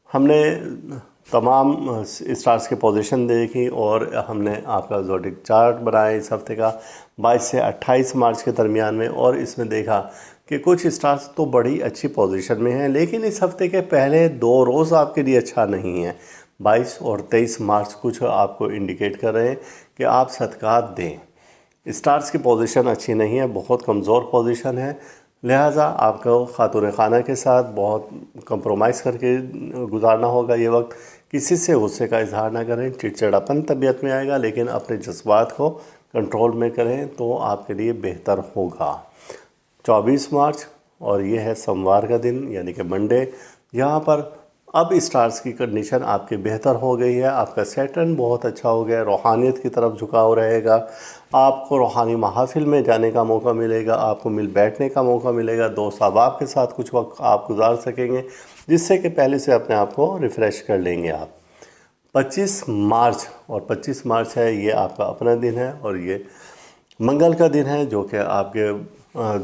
हमने तमाम स्टार्स के पोजीशन देखी, और हमने आपका ज़ोडिक चार्ट बनाया इस हफ़्ते का 22 से 28 मार्च के दरमियान में, और इसमें देखा कि कुछ स्टार्स तो बड़ी अच्छी पोजीशन में हैं, लेकिन इस हफ़्ते के पहले 2 रोज़ आपके लिए अच्छा नहीं है। 22 और 23 मार्च कुछ आपको इंडिकेट कर रहे हैं कि आप सदक़ात दें। स्टार्स की पोजीशन अच्छी नहीं है, बहुत कमज़ोर पोजीशन है। लिहाजा आपको खातून खाना के साथ बहुत कंप्रोमाइज़ करके गुजारना होगा ये वक्त। किसी से गुस्से का इजहार ना करें, चिड़चिड़ापन तबीयत में आएगा, लेकिन अपने जज्बात को कंट्रोल में करें तो आपके लिए बेहतर होगा। 24 मार्च और ये है सोमवार का दिन यानी कि मंडे। यहाँ पर अब स्टार्स की कंडीशन आपकी बेहतर हो गई है, आपका सैटर्न बहुत अच्छा हो गया, रूहानियत की तरफ झुकाव रहेगा, आपको रूहानी महफिल में जाने का मौका मिलेगा, आपको मिल बैठने का मौका मिलेगा, दोस्त अहबाब के साथ कुछ वक्त आप गुजार सकेंगे, जिससे कि पहले से अपने आप को रिफ़्रेश कर लेंगे आप। 25 मार्च और 25 मार्च है, ये आपका अपना दिन है और ये मंगल का दिन है, जो कि आपके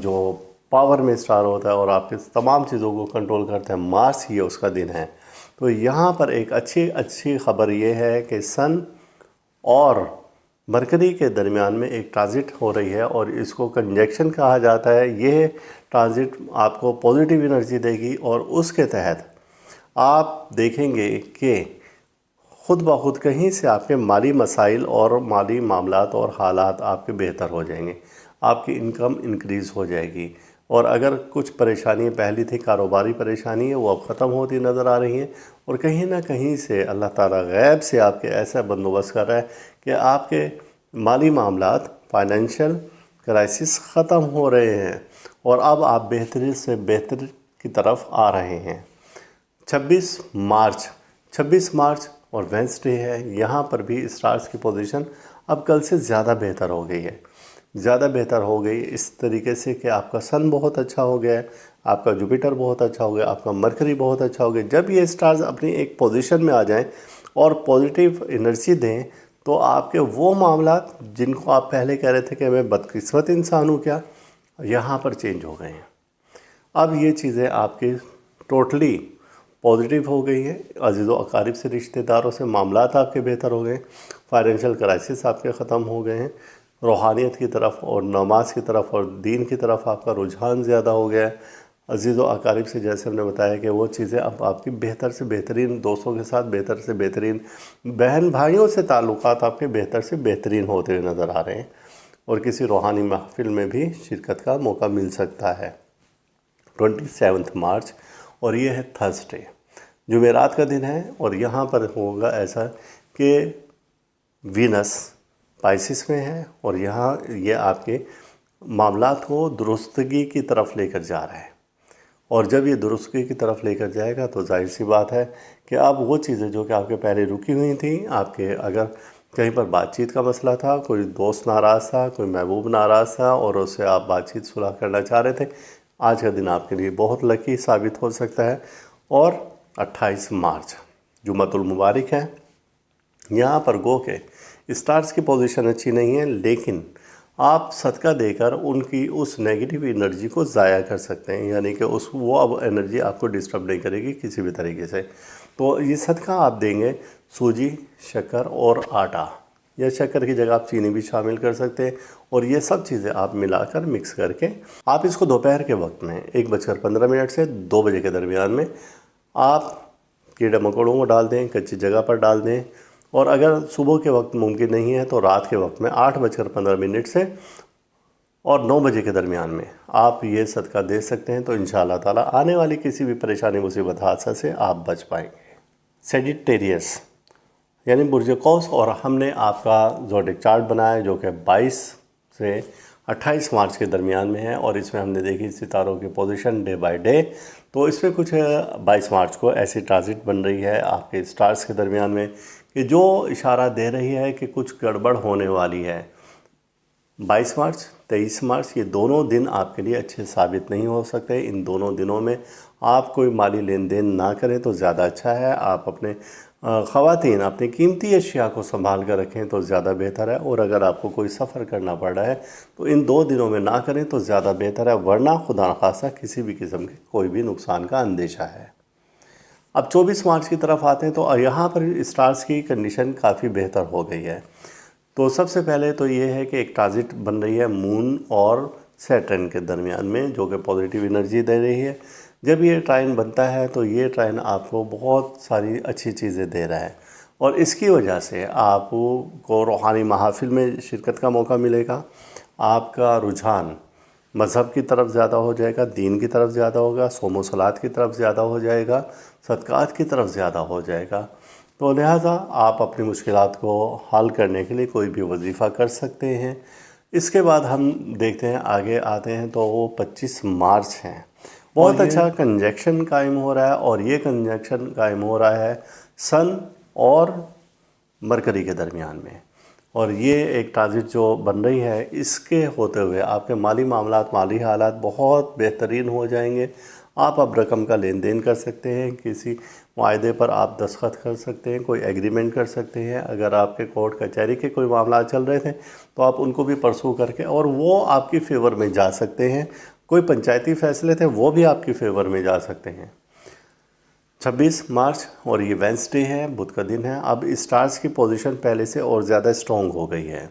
जो पावर में स्टार होता है और आपके तमाम चीज़ों को कंट्रोल करता है। मार्च ये उसका दिन है। तो यहाँ पर एक अच्छी ख़बर ये है कि सन और मरकरी के दरमियान में एक ट्रांजिट हो रही है और इसको कंजक्शन कहा जाता है। ये ट्रांजिट आपको पॉजिटिव एनर्जी देगी और उसके तहत आप देखेंगे कि ख़ुद ब खुद कहीं से आपके माली मसाइल और माली मामलात और हालात आपके बेहतर हो जाएंगे, आपकी इनकम इंक्रीज़ हो जाएगी। और अगर कुछ परेशानी पहली थी, कारोबारी परेशानी है, वो अब ख़त्म होती नज़र आ रही हैं। और कहीं ना कहीं से अल्लाह ताला गैब से आपके ऐसा बंदोबस्त कर रहा है कि आपके माली मामलात, फाइनेंशियल क्राइसिस ख़त्म हो रहे हैं और अब आप बेहतरी से बेहतर की तरफ आ रहे हैं। 26 मार्च और वेंसडे है, यहाँ पर भी स्टार्स की पोजीशन अब कल से ज़्यादा बेहतर हो गई है, ज़्यादा बेहतर हो गई इस तरीके से कि आपका सन बहुत अच्छा हो गया है, आपका जुपिटर बहुत अच्छा हो गया, आपका मरकरी बहुत अच्छा हो गया। जब ये स्टार्स अपनी एक पोजीशन में आ जाएं और पॉजिटिव एनर्जी दें तो आपके वो मामलात जिनको आप पहले कह रहे थे कि मैं बदकिस्मत इंसान हूँ क्या, यहाँ पर चेंज हो गए हैं। अब ये चीज़ें आपकी टोटली पॉजिटिव हो गई है। अजीज़ व अकारिब से, रिश्तेदारों से मामलात आपके बेहतर हो गए, फाइनेंशियल क्राइसिस आपके ख़त्म हो गए हैं, रूहानियत की तरफ और नमाज की तरफ और दीन की तरफ आपका रुझान ज़्यादा हो गया है। अजीज़ व अकारिब से, जैसे हमने बताया कि वो चीज़ें अब आपकी बेहतर से बेहतरीन, दोस्तों के साथ बेहतर से बेहतरीन, बहन भाइयों से ताल्लुक़ात आपके बेहतर से बेहतरीन होते हुए नज़र आ रहे हैं और किसी रूहानी महफिल में भी शिरकत का मौका मिल सकता है। 27 मार्च और ये है थर्सडे, जुमेरात का दिन है और यहाँ पर होगा ऐसा कि वीनस पाइसिस में है और यहाँ ये आपके मामलात को दुरुस्तगी की तरफ लेकर जा रहा है। और जब ये दुरुस्तगी की तरफ लेकर जाएगा तो जाहिर सी बात है कि अब वो चीज़ें जो कि आपके पहले रुकी हुई थी, आपके अगर कहीं पर बातचीत का मसला था, कोई दोस्त नाराज़ था, कोई महबूब नाराज़ था और उससे आप बातचीत सुलह करना चाह रहे थे, आज का दिन आपके लिए बहुत लकी साबित हो सकता है। और 28 मार्च जुम्मतुल मुबारक है। यहाँ पर गो के स्टार्स की पोजीशन अच्छी नहीं है, लेकिन आप सदका देकर उनकी उस नेगेटिव एनर्जी को ज़ाया कर सकते हैं, यानी कि वो अब एनर्जी आपको डिस्टर्ब नहीं करेगी किसी भी तरीके से। तो ये सदका आप देंगे सूजी, शक्कर और आटा, या शक्कर की जगह आप चीनी भी शामिल कर सकते हैं और ये सब चीज़ें आप मिलाकर मिक्स करके आप इसको दोपहर के वक्त में 1:15 से 2 बजे के दरमियान में आप कीड़े मकोड़ों को डाल दें, कच्ची जगह पर डाल दें। और अगर सुबह के वक्त मुमकिन नहीं है तो रात के वक्त में 8:15 से और 9 बजे के दरमियान में आप ये सदका दे सकते हैं। तो इंशाअल्लाह ताला आने वाली किसी भी परेशानी, मुसीबत, हादसा से आप बच पाएंगे। सेजिटेरियस यानी बुर्ज कौस, और हमने आपका ज़ोडिक चार्ट बनाया जो कि 22 से 28 मार्च के दरमियान में है और इसमें हमने देखी सितारों की पोजीशन डे बाय डे। तो इसमें कुछ 22 मार्च को ऐसी ट्रांजिट बन रही है आपके स्टार्स के दरमियान में कि जो इशारा दे रही है कि कुछ गड़बड़ होने वाली है। 22 मार्च, 23 मार्च ये दोनों दिन आपके लिए अच्छे साबित नहीं हो सकते। इन दोनों दिनों में आप कोई माली लेन देन ना करें तो ज़्यादा अच्छा है। आप अपने ख़वातीन अपनी कीमती अशिया को संभाल कर रखें तो ज़्यादा बेहतर है। और अगर आपको कोई सफ़र करना पड़ रहा है तो इन 2 दिनों में ना करें तो ज़्यादा बेहतर है, वरना खुदा न खासा किसी भी किस्म के कोई भी नुकसान का अंदेशा है। अब 24 मार्च की तरफ आते हैं तो यहाँ पर स्टार्स की कंडीशन काफ़ी बेहतर हो गई है। तो सबसे पहले तो ये है कि एक ट्रांजिट बन रही है मून और सैटर्न के दरमियान में, जो कि पॉजिटिव एनर्जी दे रही है। जब ये ट्राइन बनता है तो ये ट्राइन आपको बहुत सारी अच्छी चीज़ें दे रहा है और इसकी वजह से आपको रूहानी महफिल में शिरकत का मौका मिलेगा। आपका रुझान मज़हब की तरफ ज़्यादा हो जाएगा, दीन की तरफ ज़्यादा होगा, सोमो सलात की तरफ ज़्यादा हो जाएगा, सदक़ात की तरफ ज़्यादा हो जाएगा। तो लिहाजा आप अपनी मुश्किलात को हल करने के लिए कोई भी वजीफ़ा कर सकते हैं। इसके बाद हम देखते हैं, आगे आते हैं तो वो 25 मार्च है। बहुत अच्छा कंजक्शन कायम हो रहा है, और ये कंजक्शन कायम हो रहा है सन और मरकरी के दरमियान में। और ये एक ट्रांजिट जो बन रही है, इसके होते हुए आपके माली मामलात, माली हालात बहुत बेहतरीन हो जाएंगे। आप अब रकम का लेन देन कर सकते हैं, किसी मुआहदे पर आप दस्तखत कर सकते हैं, कोई एग्रीमेंट कर सकते हैं। अगर आपके कोर्ट कचहरी के कोई मामला चल रहे थे तो आप उनको भी परसू करके, और वो आपकी फ़ेवर में जा सकते हैं। कोई पंचायती फ़ैसले थे वो भी आपकी फ़ेवर में जा सकते हैं। 26 मार्च और ये वेंसडे है, बुध का दिन है। अब स्टार्स की पोजीशन पहले से और ज़्यादा स्ट्रॉन्ग हो गई है।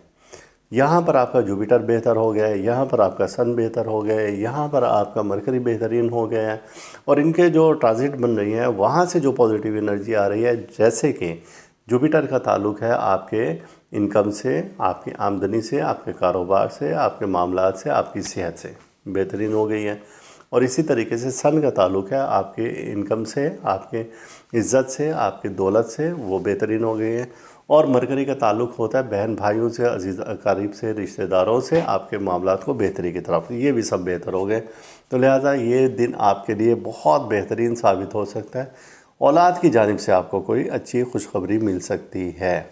यहाँ पर आपका जुपिटर बेहतर हो गया है, यहाँ पर आपका सन बेहतर हो गया है, यहाँ पर आपका मरकरी बेहतरीन हो गया है। और इनके जो ट्रांजिट बन रही है वहाँ से जो पॉजिटिव एनर्जी आ रही है, जैसे कि जुपिटर का ताल्लुक़ है आपके इनकम से, आपकी आमदनी से, आपके कारोबार से, आपके मामलात से, आपकी सेहत से बेहतरीन हो गई है। और इसी तरीके से सन का ताल्लुक़ है आपके इनकम से, आपके इज़्ज़त से, आपकी दौलत से, वो बेहतरीन हो गई है। और मरकरी का ताल्लुक़ होता है बहन भाइयों से, अजीज़ अकारीब से, रिश्तेदारों से, आपके मामलात को बेहतरी की तरफ, ये भी सब बेहतर हो गए। तो लिहाजा ये दिन आपके लिए बहुत बेहतरीन साबित हो सकता है। औलाद की जानिब से आपको कोई अच्छी खुशखबरी मिल सकती है।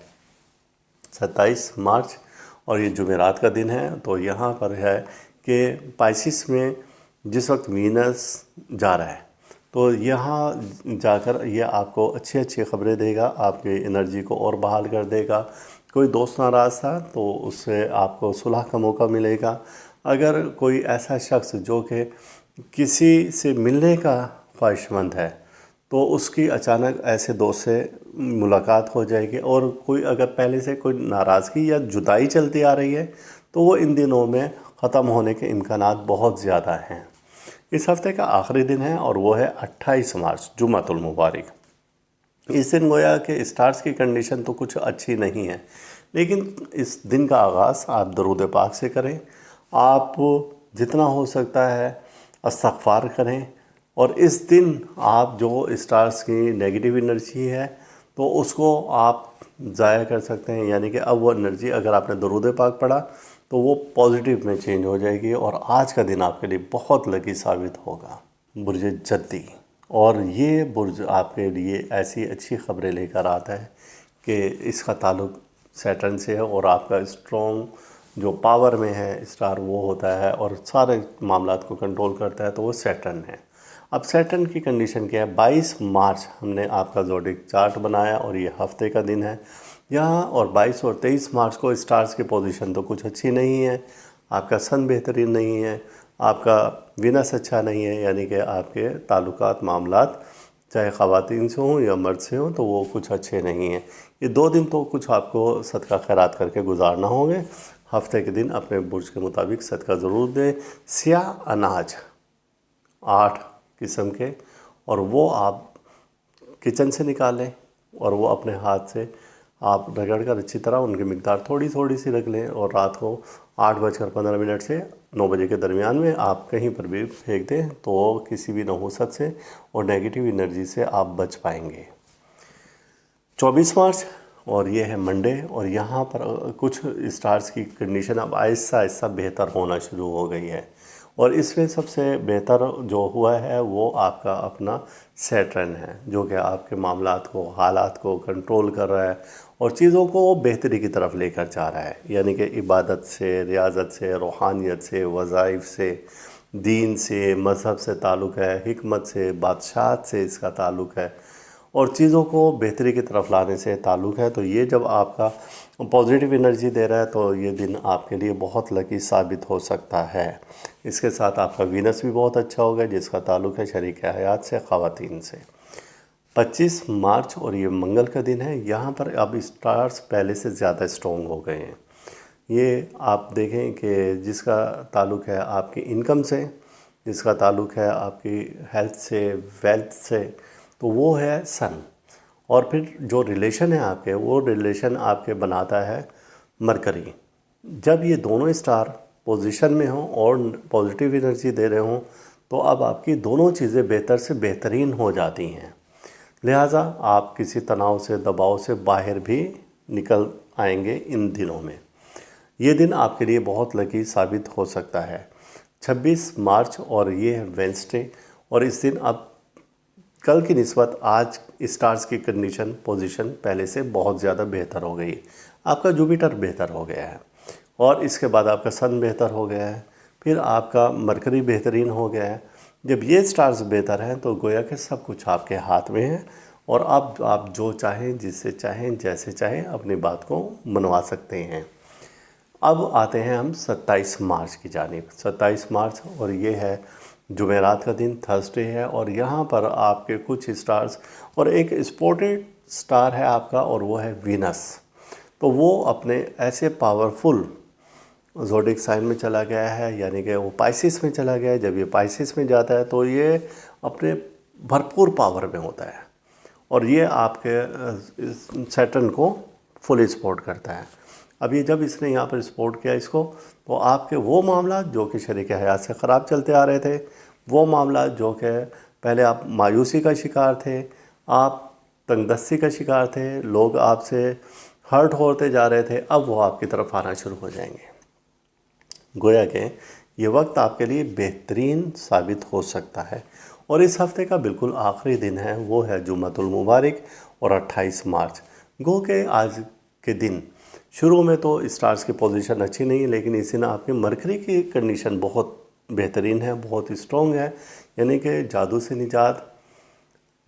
27 मार्च और ये जुमेरात का दिन है। तो यहाँ पर है कि पाइसिस में जिस वक्त वीनस जा रहा है, तो यहाँ जाकर ये आपको अच्छी अच्छी ख़बरें देगा, आपकी एनर्जी को और बहाल कर देगा। कोई दोस्त नाराज़ था तो उससे आपको सुलह का मौका मिलेगा। अगर कोई ऐसा शख्स जो कि किसी से मिलने का ख्वाहिशमंद है, तो उसकी अचानक ऐसे दोस्त से मुलाकात हो जाएगी। और कोई अगर पहले से कोई नाराज़गी या जुदाई चलती आ रही है, तो वो इन दिनों में ख़त्म होने के इम्कानात बहुत ज़्यादा हैं। इस हफ़्ते का आखिरी दिन है और वो है 28 मार्च, जुम्मतुल मुबारक। इस दिन गोया कि स्टार्स की कंडीशन तो कुछ अच्छी नहीं है, लेकिन इस दिन का आगाज़ आप दरूद पाक से करें। आप जितना हो सकता है इस्तग़फ़ार करें, और इस दिन आप जो स्टार्स की नेगेटिव एनर्जी है तो उसको आप ज़ाया कर सकते हैं। यानी कि अब वो एनर्जी, अगर आपने दरूद पाक पढ़ा तो वो पॉजिटिव में चेंज हो जाएगी, और आज का दिन आपके लिए बहुत लकी साबित होगा। बुर्ज जद्दी, और ये बुर्ज आपके लिए ऐसी अच्छी ख़बरें लेकर आता है कि इसका ताल्लुक़ सैटर्न से है, और आपका स्ट्रॉन्ग जो पावर में है स्टार वो होता है और सारे मामलात को कंट्रोल करता है, तो वो सैटर्न है। अब सैटर्न की कंडीशन क्या है? 22 मार्च हमने आपका ज़ोडिक चार्ट बनाया और ये हफ्ते का दिन है यहाँ। और 22 और 23 मार्च को स्टार्स की पोजीशन तो कुछ अच्छी नहीं है। आपका सन बेहतरीन नहीं है, आपका वीनस अच्छा नहीं है, यानी कि आपके ताल्लुकात, मामलात चाहे ख़वातीन से हों या मर्द से हों, तो वो कुछ अच्छे नहीं हैं। ये 2 दिन तो कुछ आपको सदका खैरात करके गुजारना होंगे। हफ्ते के दिन अपने बुर्ज के मुताबिक सदका ज़रूर दें। स्याह अनाज 8 किस्म के, और वो आप किचन से निकालें और वो अपने हाथ से आप रगड़ कर अच्छी तरह उनकी मिकदार थोड़ी थोड़ी सी रख लें, और रात को 8:15 से 9 बजे के दरमियान में आप कहीं पर भी फेंक दें, तो किसी भी नहुसत से और नेगेटिव एनर्जी से आप बच पाएंगे। 24 मार्च और ये है मंडे, और यहाँ पर कुछ स्टार्स की कंडीशन अब आहिस्ता आहिस्ता बेहतर होना शुरू हो गई है। और इसमें सबसे बेहतर जो हुआ है वो आपका अपना सैटर्न है, जो कि आपके मामलात को, हालात को कंट्रोल कर रहा है और चीज़ों को बेहतरी की तरफ लेकर जा रहा है। यानी कि इबादत से, रियाजत से, रूहानियत से, वज़ाइफ से, दीन से, मज़हब से ताल्लुक़ है, हिकमत से, बादशाहत से इसका ताल्लुक़ है, और चीज़ों को बेहतरी की तरफ लाने से ताल्लुक़ है। तो ये जब आपका पॉजिटिव एनर्जी दे रहा है तो ये दिन आपके लिए बहुत लकी साबित हो सकता है। इसके साथ आपका वीनस भी बहुत अच्छा होगा, जिसका ताल्लुक़ है शरीक हयात से, ख़वातीन से। 25 मार्च और ये मंगल का दिन है। यहाँ पर अब स्टार्स पहले से ज़्यादा स्ट्रॉन्ग हो गए हैं। ये आप देखें कि जिसका ताल्लुक़ है आपकी इनकम से, जिसका ताल्लुक़ है आपकी हेल्थ से, वेल्थ से, तो वो है सन। और फिर जो रिलेशन है आपके, वो रिलेशन आपके बनाता है मरकरी। जब ये दोनों स्टार पोजीशन में हों और पॉजिटिव एनर्जी दे रहे हों, तो अब आपकी दोनों चीज़ें बेहतर से बेहतरीन हो जाती हैं। लिहाजा आप किसी तनाव से, दबाव से बाहर भी निकल आएंगे इन दिनों में। ये दिन आपके लिए बहुत लकी साबित हो सकता है। 26 मार्च और ये है वेडनेसडे, और इस दिन अब कल की निस्बत आज स्टार्स की कंडीशन पोजीशन पहले से बहुत ज़्यादा बेहतर हो गई। आपका जुपिटर बेहतर हो गया है, और इसके बाद आपका सन बेहतर हो गया है, फिर आपका मरकरी बेहतरीन हो गया है। जब ये स्टार्स बेहतर हैं तो गोया कि सब कुछ आपके हाथ में है, और अब आप जो चाहें, जिससे चाहें, जैसे चाहें अपनी बात को मनवा सकते हैं। अब आते हैं हम 27 मार्च की जानिब। 27 मार्च और ये है जुमेरात का दिन, थर्सडे है, और यहाँ पर आपके कुछ स्टार्स और एक स्पॉटेड स्टार है आपका, और वो है वीनस। तो वो अपने ऐसे पावरफुल ज़ोडिक साइन में चला गया है, यानी कि वो पाइसिस में चला गया है। जब ये पाइसिस में जाता है तो ये अपने भरपूर पावर में होता है, और ये आपके सैटर्न को फुल सपोर्ट करता है। अब ये जब इसने यहाँ पर सपोर्ट किया इसको, तो आपके वो मामला जो कि शरीक हयात से ख़राब चलते आ रहे थे, वो मामला जो कि पहले आप मायूसी का शिकार थे, आप तंगदस्ती का शिकार थे, लोग आपसे हर्ट होते जा रहे थे, अब वो आपकी तरफ आना शुरू हो जाएंगे। गोया के ये वक्त आपके लिए बेहतरीन साबित हो सकता है। और इस हफ्ते का बिल्कुल आखिरी दिन है, वो है जुम्मतुल मुबारक और 28 मार्च। गो के आज के दिन शुरू में तो स्टार्स की पोजीशन अच्छी नहीं है, लेकिन इस दिन आपके मरकरी की कंडीशन बहुत बेहतरीन है, बहुत स्ट्रॉन्ग है, यानी कि जादू से निजात,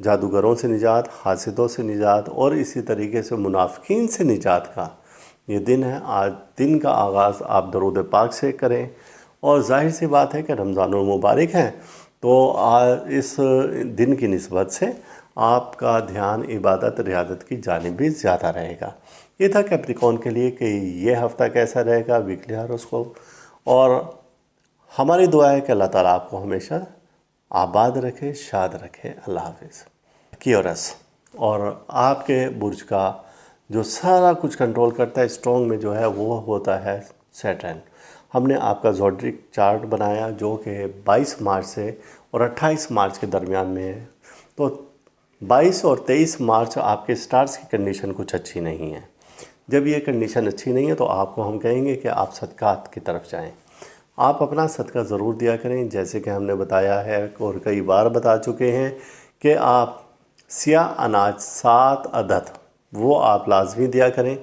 जादूगरों से निजात, हासिदों से निजात, और इसी तरीके से मुनाफिकीन से निजात का ये दिन है। आज दिन का आगाज़ आप दरूद पाक से करें, और जाहिर सी बात है कि रमज़ानुल मुबारक है, तो इस दिन की निस्बत से आपका ध्यान इबादत रियादत की जानिब भी ज़्यादा रहेगा। ये था कैप्रिकॉर्न के लिए कि ये हफ़्ता कैसा रहेगा, वीकली हॉरोस्कोप। और हमारी दुआ है कि अल्लाह ताला आपको हमेशा आबाद रखे, शाद रखे। अल्लाह हाफिज़। क्यूरस और आपके बुर्ज का जो सारा कुछ कंट्रोल करता है स्ट्रॉन्ग में जो है, वो होता है सैटर्न। हमने आपका ज़ोडिक चार्ट बनाया जो कि 22 मार्च से और 28 मार्च के दरमियान में है। तो 22 और 23 मार्च आपके स्टार्स की कंडीशन कुछ अच्छी नहीं है। जब ये कंडीशन अच्छी नहीं है तो आपको हम कहेंगे कि आप सदक़ात की तरफ जाएं। आप अपना सदका ज़रूर दिया करें, जैसे कि हमने बताया है और कई बार बता चुके हैं कि आप सियाह अनाज 7 अदद वो आप लाजमी दिया करें,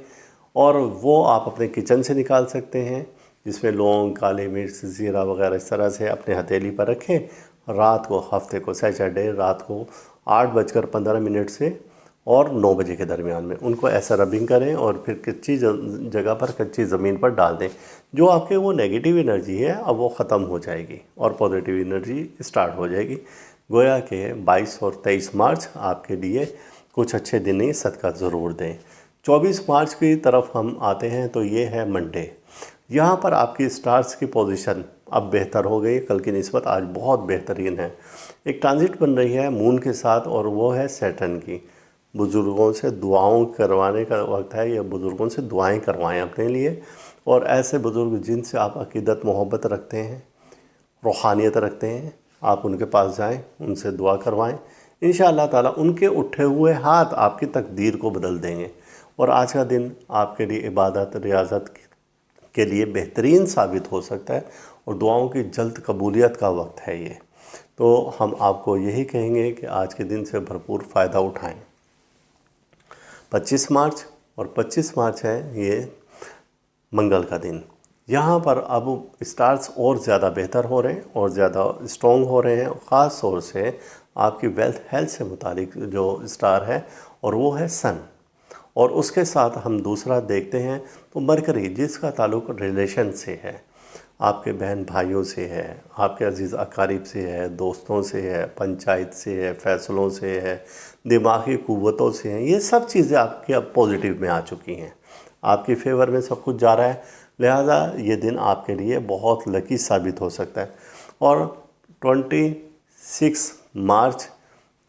और वो आप अपने किचन से निकाल सकते हैं, जिसमें लौंग, काली मिर्च, ज़ीरा वगैरह इस तरह से अपने हथेली पर रखें। रात को, हफ्ते को, सैटरडे रात को 8:15 से और 9 बजे के दरमियान में उनको ऐसा रबिंग करें, और फिर कच्ची जगह पर, कच्ची ज़मीन पर डाल दें। जो आपके वो नेगेटिव एनर्जी है अब वो ख़त्म हो जाएगी और पॉजिटिव एनर्जी स्टार्ट हो जाएगी। गोया के 22 और 23 मार्च आपके लिए कुछ अच्छे दिन ही सदका ज़रूर दें। 24 मार्च की तरफ हम आते हैं, तो ये है मंडे। यहाँ पर आपकी स्टार्स की पोजीशन अब बेहतर हो गई, कल की निस्बत आज बहुत बेहतरीन है। एक ट्रांजिट बन रही है मून के साथ, और वो है सैटर्न की। बुज़ुर्गों से दुआओं करवाने का वक्त है, या बुज़ुर्गों से दुआएं करवाएं अपने लिए, और ऐसे बुज़ुर्ग जिनसे आप अक़ीदत मोहब्बत रखते हैं, रूहानियत रखते हैं, आप उनके पास जाएं, उनसे दुआ करवाएं। इंशाअल्लाह ताला उनके उठे हुए हाथ आपकी तकदीर को बदल देंगे, और आज का दिन आपके लिए इबादत रियाज़त के लिए बेहतरीन साबित हो सकता है, और दुआओं की जल्द कबूलियत का वक्त है ये। तो हम आपको यही कहेंगे कि आज के दिन से भरपूर फ़ायदा उठाएं। 25 मार्च और 25 मार्च है ये मंगल का दिन। यहाँ पर अब स्टार्स और ज़्यादा बेहतर हो रहे हैं और ज़्यादा स्ट्रॉन्ग हो रहे हैं। ख़ास तौर से आपकी वेल्थ हेल्थ से मुतालिक जो स्टार है, और वो है सन। और उसके साथ हम दूसरा देखते हैं तो मरकरी, जिसका ताल्लुक़ रिलेशन से है, आपके बहन भाइयों से है, आपके अजीज़ अकारीब से है, दोस्तों से है, पंचायत से है, फ़ैसलों से है, दिमागी क़ुव्वतों से हैं। ये सब चीज़ें आपकी अब पॉजिटिव में आ चुकी हैं, आपके फेवर में सब कुछ जा रहा है। लिहाजा ये दिन आपके लिए बहुत लकी साबित हो सकता है। और 26 मार्च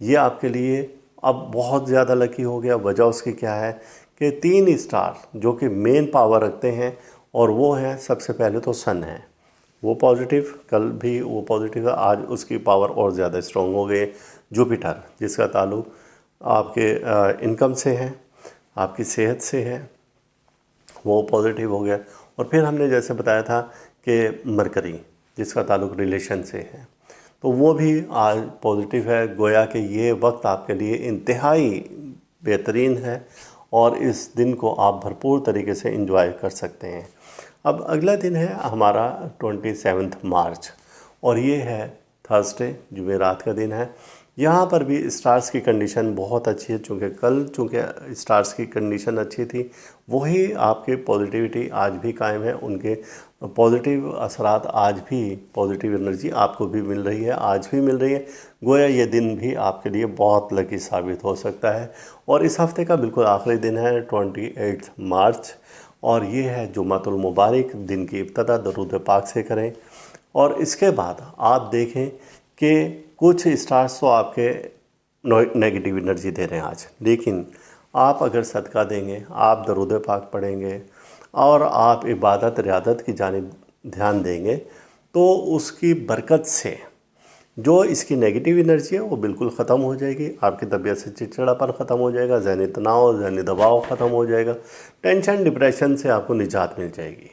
ये आपके लिए अब बहुत ज़्यादा लकी हो गया। वजह उसकी क्या है कि 3 स्टार जो कि मेन पावर रखते हैं, और वो हैं सबसे पहले तो सन है, वो पॉजिटिव, कल भी वो पॉजिटिव है, आज उसकी पावर और ज़्यादा स्ट्रॉन्ग हो गई। जुपिटर जिसका ताल्लुक आपके इनकम से है, आपकी सेहत से है, वो पॉजिटिव हो गया। और फिर हमने जैसे बताया था कि मरकरी जिसका ताल्लुक रिलेशन से है, तो वो भी आज पॉजिटिव है। गोया कि ये वक्त आपके लिए इंतहाई बेहतरीन है और इस दिन को आप भरपूर तरीके से एंजॉय कर सकते हैं। अब अगला दिन है हमारा 27 मार्च और ये है थर्सडे, जुमेरात का दिन है। यहाँ पर भी स्टार्स की कंडीशन बहुत अच्छी है, चूँकि स्टार्स की कंडीशन अच्छी थी, वही आपके पॉजिटिविटी आज भी कायम है। उनके पॉजिटिव असरात आज भी, पॉजिटिव एनर्जी आपको भी मिल रही है, आज भी मिल रही है। गोया ये दिन भी आपके लिए बहुत लकी साबित हो सकता है। और इस हफ्ते का बिल्कुल आखिरी दिन है 28 मार्च और ये है जुम्मतुल मुबारक। दिन की इब्तदा दरूद पाक से करें और इसके बाद आप देखें कि कुछ स्टार्स तो आपके नेगेटिव एनर्जी दे रहे हैं आज, लेकिन आप अगर सदका देंगे, आप दरूद पाक पढ़ेंगे और आप इबादत रियादत की जानिब ध्यान देंगे, तो उसकी बरकत से जो इसकी नेगेटिव एनर्जी है वो बिल्कुल ख़त्म हो जाएगी। आपकी तबीयत से चिड़चिड़ापन ख़त्म हो जाएगा, ज़हनी तनाव, ज़हनी दबाव ख़त्म हो जाएगा, टेंशन डिप्रेशन से आपको निजात मिल जाएगी।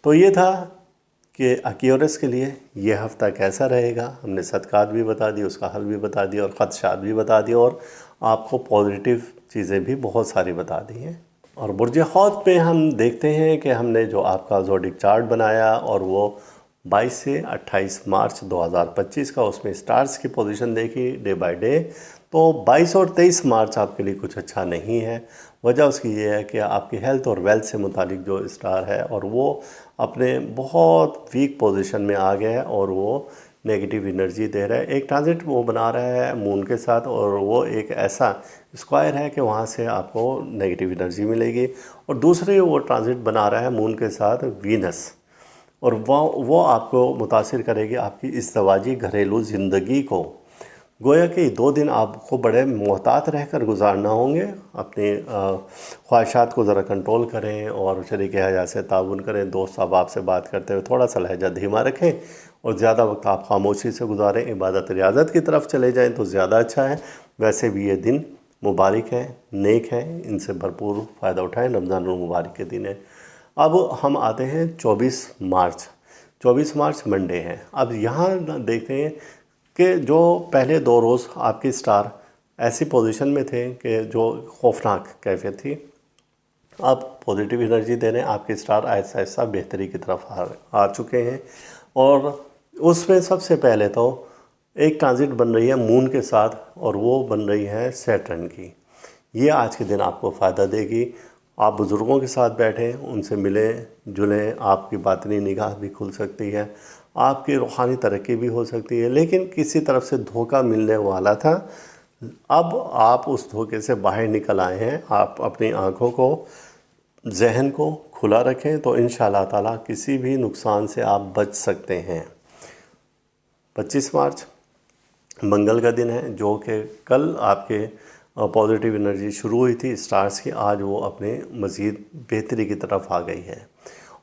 तो ये था कि एक्यूरेस के लिए ये हफ़्ता कैसा रहेगा। हमने सदक़ात भी बता दी, उसका हल भी बता दिया और ख़दशात भी बता दिए और आपको पॉजिटिव चीज़ें भी बहुत सारी बता दी हैं। और बुर्ज हौत पे हम देखते हैं कि हमने जो आपका ज़ोडिक चार्ट बनाया और वो 22 से 28 मार्च 2025 का, उसमें स्टार्स की पोजीशन देखी डे बाय डे। तो 22 और 23 मार्च आपके लिए कुछ अच्छा नहीं है। वजह उसकी ये है कि आपकी हेल्थ और वेल्थ से मुतालिक जो स्टार है और वो अपने बहुत वीक पोजीशन में आ गया है और वो नेगेटिव एनर्जी दे रहा है। एक ट्रांजिट वो बना रहा है मून के साथ और वो एक ऐसा स्क्वायर है कि वहाँ से आपको नेगेटिव एनर्जी मिलेगी। और दूसरे वो ट्रांजिट बना रहा है मून के साथ वीनस और वो आपको मुतासिर करेगी आपकी इज़्दवाजी घरेलू ज़िंदगी को। गोया कि 2 दिन आपको बड़े मोहतात रहकर गुजारना होंगे। अपनी ख्वाहिशात को ज़रा कंट्रोल करें और शरीक हयात से ताउन करें। दोस्त अहबाब से बात करते हुए थोड़ा सा लहजा धीमा रखें और ज़्यादा वक्त आप खामोशी से गुजारें। इबादत रियाज़त की तरफ चले जाएं तो ज़्यादा अच्छा है। वैसे भी ये दिन मुबारक है, नेक है, इनसे भरपूर फ़ायदा उठाएँ। रमज़ानुल मुबारक के दिन है। अब हम आते हैं 24 मार्च मंडे है। अब यहाँ देखते हैं कि जो पहले 2 रोज़ आपकी स्टार ऐसी पोजीशन में थे कि जो खौफनाक कैफियत थी, अब पॉजिटिव एनर्जी दे रहे हैं। आपके स्टार ऐसा ऐसा बेहतरी की तरफ आ चुके हैं और उसमें सबसे पहले तो एक ट्रांजिट बन रही है मून के साथ और वो बन रही है सैटर्न की। ये आज के दिन आपको फ़ायदा देगी। आप बुज़ुर्गों के साथ बैठें, उनसे मिलें जुलें, आपकी बातनी निगाह भी खुल सकती है, आपकी रूहानी तरक्की भी हो सकती है। लेकिन किसी तरफ से धोखा मिलने वाला था, अब आप उस धोखे से बाहर निकल आए हैं। आप अपनी आँखों को, जहन को खुला रखें तो इंशाअल्लाह ताला किसी भी नुकसान से आप बच सकते हैं। 25 मार्च मंगल का दिन है जो कि कल आपके पॉजिटिव एनर्जी शुरू हुई थी स्टार्स की, आज वो अपने मज़ीद बेहतरी की तरफ आ गई है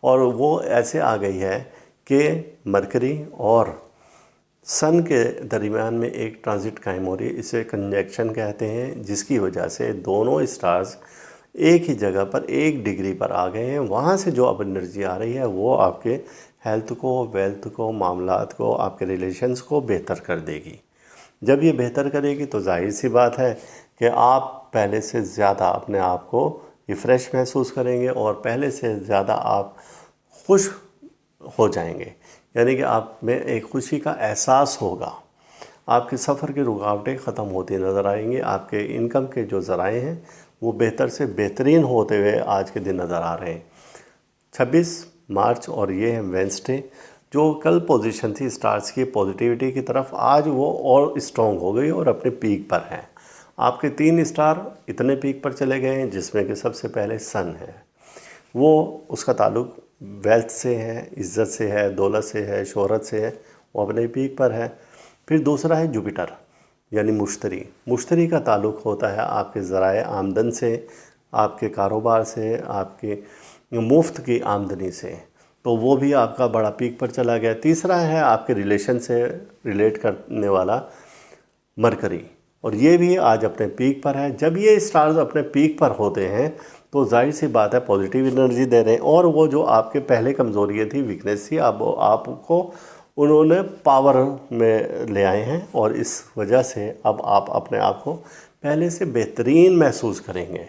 और वो ऐसे आ गई है कि मरकरी और सन के दरमियान में एक ट्रांजिट कायम हो रही है। इसे कंजक्शन कहते हैं, जिसकी वजह से दोनों स्टार्स एक ही जगह पर 1 डिग्री पर आ गए हैं। वहाँ से जो अब एनर्जी आ रही है वो आपके हेल्थ को, वेल्थ को, मामलात को, आपके रिलेशंस को बेहतर कर देगी। जब ये बेहतर करेगी तो जाहिर सी बात है कि आप पहले से ज़्यादा अपने आप को रिफ़्रेश महसूस करेंगे और पहले से ज़्यादा आप खुश हो जाएंगे। यानी कि आप में एक खुशी का एहसास होगा। आपके सफ़र की रुकावटें ख़त्म होती नज़र आएंगी। आपके इनकम के जो ज़राए हैं वो बेहतर से बेहतरीन होते हुए आज के दिन नज़र आ रहे हैं। 26 मार्च और ये है वेंसडे। जो कल पोजीशन थी स्टार्स की पॉजिटिविटी की तरफ, आज वो और स्ट्रॉन्ग हो गई और अपने पीक पर है। आपके 3 स्टार इतने पीक पर चले गए हैं जिसमें कि सबसे पहले सन है, वो उसका ताल्लुक़ वेल्थ से है, इज़्ज़त से है, दौलत से है, शोहरत से है, वो अपने पीक पर है। फिर दूसरा है जुपिटर यानी मुश्तरी का ताल्लुक़ होता है आपके ज़राए आमदन से, आपके कारोबार से, आपके मुफ्त की आमदनी से। तो वो भी आपका बड़ा पीक पर चला गया। तीसरा है आपके रिलेशन से रिलेट करने वाला मरकरी, और ये भी आज अपने पीक पर है। जब ये स्टार्स अपने पीक पर होते हैं तो जाहिर सी बात है पॉजिटिव एनर्जी दे रहे हैं, और वो जो आपके पहले कमज़ोरी थी, वीकनेस थी, अब आपको उन्होंने पावर में ले आए हैं, और इस वजह से अब आप अपने आप को पहले से बेहतरीन महसूस करेंगे।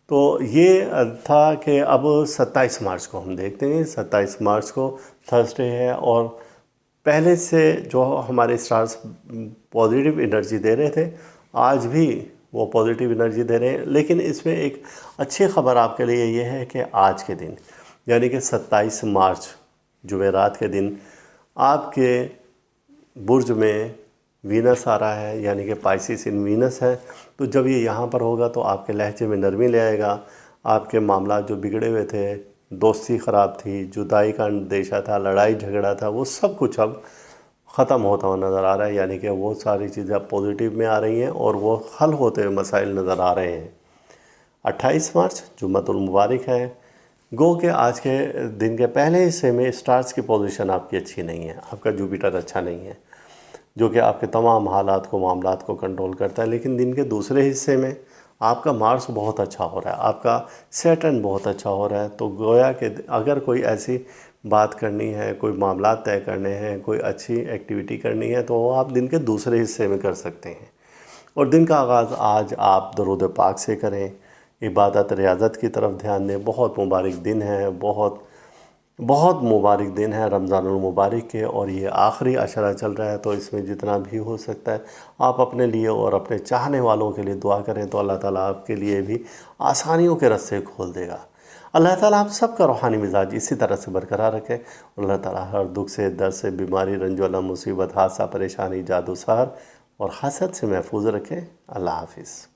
तो ये था कि अब 27 मार्च को हम देखते हैं। 27 मार्च को थर्सडे है, और पहले से जो हमारे स्टार्स पॉजिटिव एनर्जी दे रहे थे, आज भी वो पॉजिटिव एनर्जी दे रहे हैं। लेकिन इसमें एक अच्छी खबर आपके लिए ये है कि आज के दिन यानी कि 27 मार्च जुमेरात के दिन आपके बुर्ज में वीनस आ रहा है, यानी कि पाइसिस इन वीनस है। तो जब ये यहाँ पर होगा तो आपके लहजे में नरमी ले आएगा। आपके मामला जो बिगड़े हुए थे, दोस्ती ख़राब थी, जुदाई का अंदेशा था, लड़ाई झगड़ा था, वो सब कुछ अब ख़त्म होता हुआ नज़र आ रहा है। यानी कि वो सारी चीज़ें अब पॉजिटिव में आ रही हैं और वो हल होते हुए मसाइल नज़र आ रहे हैं। 28 मार्च जुम्मतुल मुबारक है। गो के आज के दिन के पहले हिस्से में स्टार्स की पोजीशन आपकी अच्छी नहीं है, आपका जुपिटर अच्छा नहीं है, जो कि आपके तमाम हालात को, मामलात को कंट्रोल करता है। लेकिन दिन के दूसरे हिस्से में आपका मार्स बहुत अच्छा हो रहा है, आपका सैटर्न बहुत अच्छा हो रहा है। तो गोया कि अगर कोई ऐसी बात करनी है, कोई मामला तय करने हैं, कोई अच्छी एक्टिविटी करनी है, तो वो आप दिन के दूसरे हिस्से में कर सकते हैं। और दिन का आगाज़ आज आप दरूद पाक से करें, इबादत रियाज़त की तरफ ध्यान दें। बहुत मुबारक दिन है, बहुत बहुत मुबारक दिन है रमज़ानुल मुबारक के, और ये आखिरी अशरा चल रहा है। तो इसमें जितना भी हो सकता है आप अपने लिए और अपने चाहने वालों के लिए दुआ करें, तो अल्लाह ताला आपके लिए भी आसानियों के रास्ते खोल देगा। अल्लाह ताला आप सबका रूहानी मिजाज इसी तरह से बरकरार रखे। अल्लाह ताला हर दुख से, दर्द से, बीमारी, रंजोला, मुसीबत, हादसा, परेशानी, जादू, सहर और हसद से महफूज रखे। अल्लाह हाफिज़।